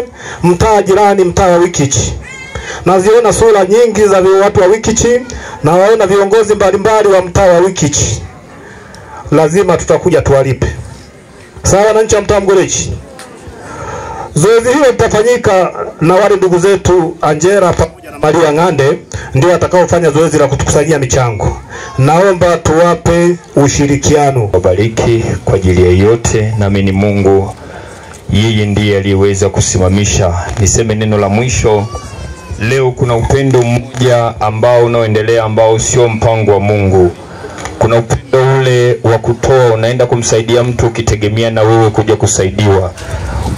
mtaa jirani, mtaa wa Wikichi. Naziona sura nyingi za watu wa Wikichi na waona viongozi mbalimbali wa mtaa wa Wikichi. Lazima tutakuja tuwalipe. Sawa wananchi wa mtaa wa Mgodechi? Zoezi hilo litafanyika na wale ndugu zetu Angela pamoja na Maria Ngande ndio watakaofanya zoezi la kutukusanyia michango. Naomba tuwape ushirikiano. Wabariki kwa ajili ya yote, na mimi Mungu yeye ndiye aliyeweza kusimamisha. Niseme neno la mwisho. Leo kuna upendo mmoja ambao unaoendelea, ambao sio mpango wa Mungu. Kuna upendo ule wa kutoa, unaenda kumsaidia mtu ukitegemea na wewe kuja kusaidiwa.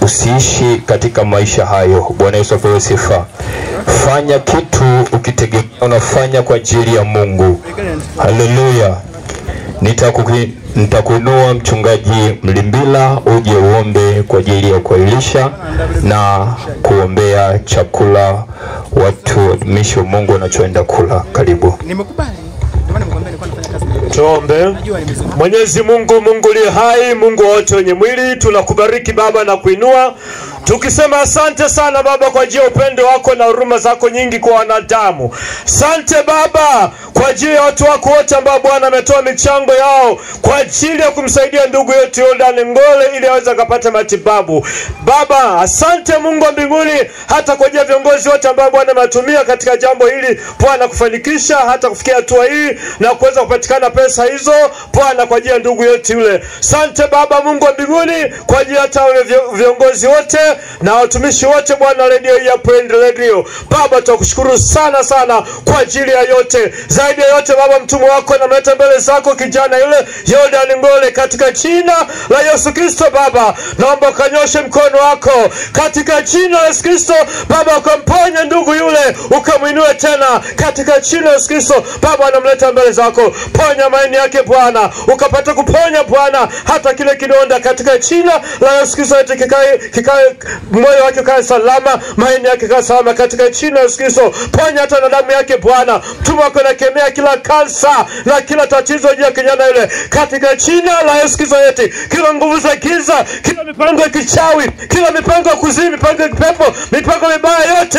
Usiishi katika maisha hayo. Bwana Yesu apewe sifa. Fanya kitu ukitegemea unafanya kwa ajili ya Mungu. Haleluya. Nitakuinua mchungaji Mlimbila uje uombe kwa ajili ya kuilisha na kuombea chakula watu watumishi wa Mungu wanachoenda kula. Karibu. Nimekubali. Tuombe. Mwenyezi Mungu, Mungu li hai, Mungu wote wenye mwili, tunakubariki Baba na kuinua tukisema asante sana Baba kwa ajili ya upendo wako na huruma zako nyingi kwa wanadamu. Asante Baba kwa ajili ya watu wako wote ambao Bwana ametoa michango yao kwa ajili ya kumsaidia ndugu yetu Jordan Ngole ili aweze kupata matibabu. Baba, asante Mungu wa mbinguni hata kwa ajili ya viongozi wote ambao Bwana ametumia katika jambo hili Bwana kufanikisha hata kufikia hatua hii na kuweza kupatikana pesa hizo Bwana kwa ajili ya ndugu yetu yule. Asante Baba Mungu wa mbinguni kwa ajili hata viongozi wote na watumishi wote Bwana radio ya Prend Radio. Baba tunakushukuru sana sana kwa ajili ya yote. Zaidi ya yote Baba, mtume wako na mleta mbele zako kijana yule Jordan Ngole katika jina la Yesu Kristo. Baba naomba kanyoshe mkono wako katika jina la Yesu Kristo. Baba ukamponya ndugu yule, ukamuinue tena katika jina la Yesu Kristo. Baba namleta mbele zako, ponya maini yake Bwana, ukapata kuponya Bwana hata kile kidonda katika jina la Yesu Kristo. Kikae moyo wake kae salama, maini yake kae salama katika jina la Yesu Kristo. Ponya hata na damu yake Bwana. Mtume wako nakemea kila kansa na kila tatizo juu ya kijana yule katika jina la Yesu Kristo. Kila nguvu za giza, kila mipango ya kichawi, kila mipango ya kuzimu, mipango ya kipepo, mipango mibaya yote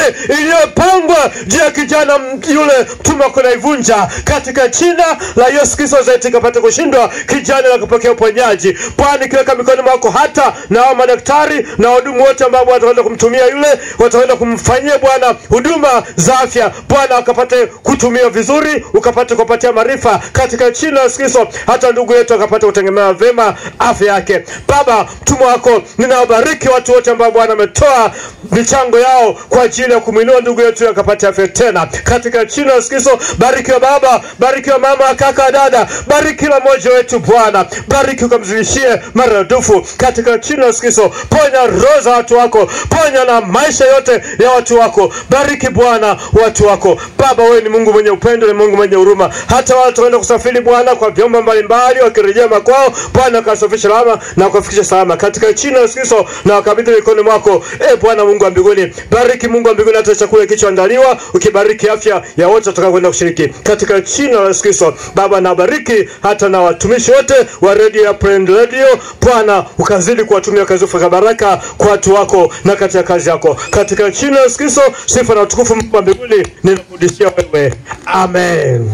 iliyopangwa juu ya kijana yule, mtume wako naivunja katika jina la Yesu Kristo. Kapata kushindwa kijana na kupokea uponyaji Bwana, kiweka mikono mwako hata na hao madaktari na wahudumu wote ambao wataenda kumtumia yule, wataenda kumfanyia Bwana huduma za afya Bwana, akapate kutumia vizuri, ukapate kupatia maarifa katika jina la Yesu Kristo, hata ndugu yetu akapate kutegemea vema afya yake. Baba mtume wako ninawabariki watu wote ambao Bwana ametoa michango yao kwa ajili ya kumwinua ndugu yetu akapate afya tena katika jina la Yesu Kristo. Bariki wa baba, bariki wa mama, kaka, dada, bariki kila mmoja wetu Bwana, bariki ukamzidishie maradufu katika jina la Yesu Kristo. Ponya roho za watu wako, ponya na maisha yote ya watu wako. Bariki Bwana watu wako. Baba wewe ni Mungu mwenye upendo, ni Mungu mwenye huruma. Hata watu waenda kusafiri Bwana kwa vyombo mbalimbali wakirejea makwao Bwana, kasafisha salama na kufikisha salama katika jina la Yesu Kristo, na wakabidhi mikono mwako Bwana Mungu wa mbinguni. Bariki Mungu wa mbinguni hata chakula kilichoandaliwa, ukibariki afya ya wote watakao kwenda kushiriki katika jina la Yesu Kristo. Baba na bariki hata na watumishi wote wa radio ya Prend Radio Bwana, ukazidi kuwatumia kazi ya baraka kwa watu wako na katika kazi yako katika jina la Yesu Kristo. Sifa na utukufu Mungu wa mbinguni ninakurudishia wewe. Amen.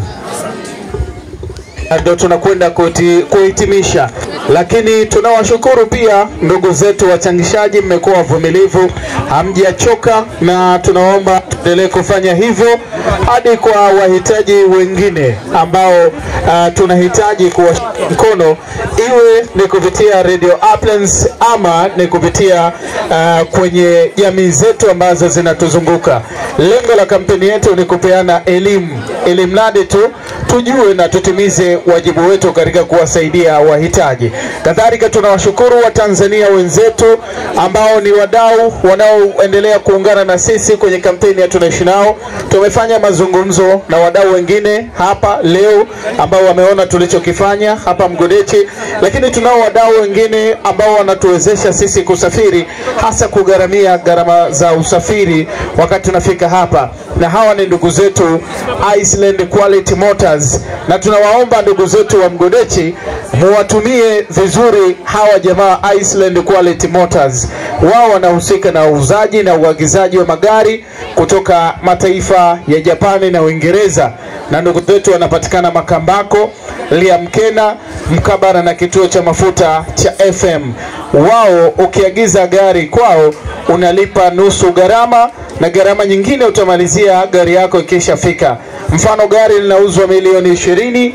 Ndio tunakwenda kuhitimisha, lakini tunawashukuru pia ndugu zetu wachangishaji, mmekuwa wavumilivu, hamjachoka, na tunaomba tuendelee kufanya hivyo hadi kwa wahitaji wengine ambao tunahitaji kuwashika mkono, iwe ni kupitia Radio Uplands ama ni kupitia kwenye jamii zetu ambazo zinatuzunguka. Lengo la kampeni yetu ni kupeana elimu, ili mradi tu tujue na tutimize wajibu wetu katika kuwasaidia wahitaji. Kadhalika tunawashukuru Watanzania wenzetu ambao ni wadau wanaoendelea kuungana na sisi kwenye kampeni ya tunaishi nao. Tumefanya mazungumzo na wadau wengine hapa leo ambao wameona tulichokifanya hapa Mgodechi, lakini tunao wadau wengine ambao wanatuwezesha sisi kusafiri, hasa kugharamia gharama za usafiri wakati tunafika hapa, na hawa ni ndugu zetu Iceland Quality Motors, na tunawaomba ndugu zetu wa Mgodechi muwatumie vizuri hawa jamaa Iceland Quality Motors. Wao wanahusika na uuzaji na uagizaji wa magari kutoka mataifa ya Japani na Uingereza, na ndugu zetu wanapatikana Makambako, Liamkena, mkabara na kituo cha mafuta cha FM. Wao ukiagiza gari kwao unalipa nusu gharama, na gharama nyingine utamalizia gari yako ikishafika. Mfano gari linauzwa milioni 20,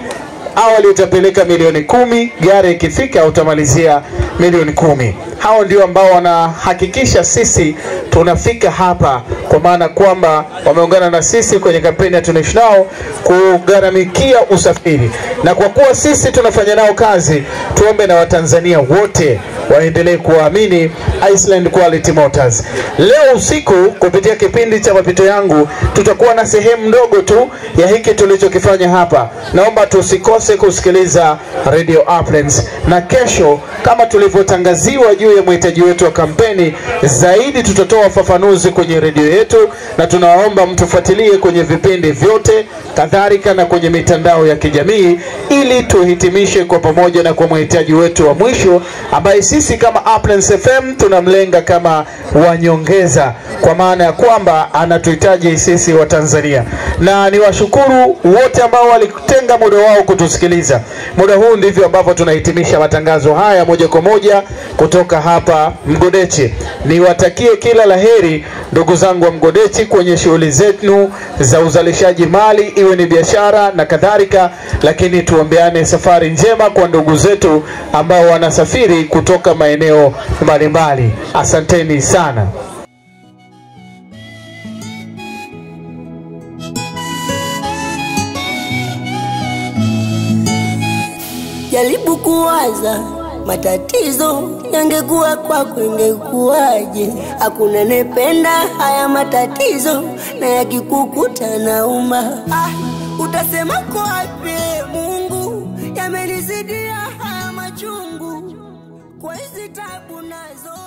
awali utapeleka milioni 10, gari ikifika utamalizia milioni 10. Hao ndio ambao wanahakikisha sisi tunafika hapa, kwa maana kwamba wameungana na sisi kwenye kampeni ya tunaishi nao kugharamikia usafiri. Na kwa kuwa sisi tunafanya nao kazi, tuombe na Watanzania wote waendelee kuamini Iceland Quality Motors. Leo usiku kupitia kipindi cha mapito yangu tutakuwa na sehemu ndogo tu ya hiki tulichokifanya hapa. Naomba tusikose kusikiliza Radio Uplands, na kesho kama tulivyotangaziwa juu ya mhitaji wetu wa kampeni zaidi, tutatoa ufafanuzi kwenye redio yetu, na tunaomba mtufuatilie kwenye vipindi vyote kadhalika na kwenye mitandao ya kijamii, ili tuhitimishe kwa pamoja na kwa mhitaji wetu wa mwisho ambaye sisi kama Uplands FM tunamlenga kama wanyongeza, kwa maana ya kwamba anatuhitaji sisi wa Tanzania. Na niwashukuru wote ambao walitenga muda wao kutusikiliza. Muda huu ndivyo ambavyo tunahitimisha matangazo haya moja kwa moja kutoka hapa Mgodechi. Niwatakie kila laheri ndugu zangu wa Mgodechi kwenye shughuli zenu za uzalishaji mali, iwe ni biashara na kadhalika, lakini tuombeane safari njema kwa ndugu zetu ambao wanasafiri kutoka maeneo mbalimbali. Asanteni sana. Jaribu kuwaza matatizo yangekuwa kwako ingekuwaje. Hakuna nependa haya matatizo, na yakikukuta nauma. Utasema kwa wapi Mungu, yamenizidia haya machungu, kwa hizi tabu nazo.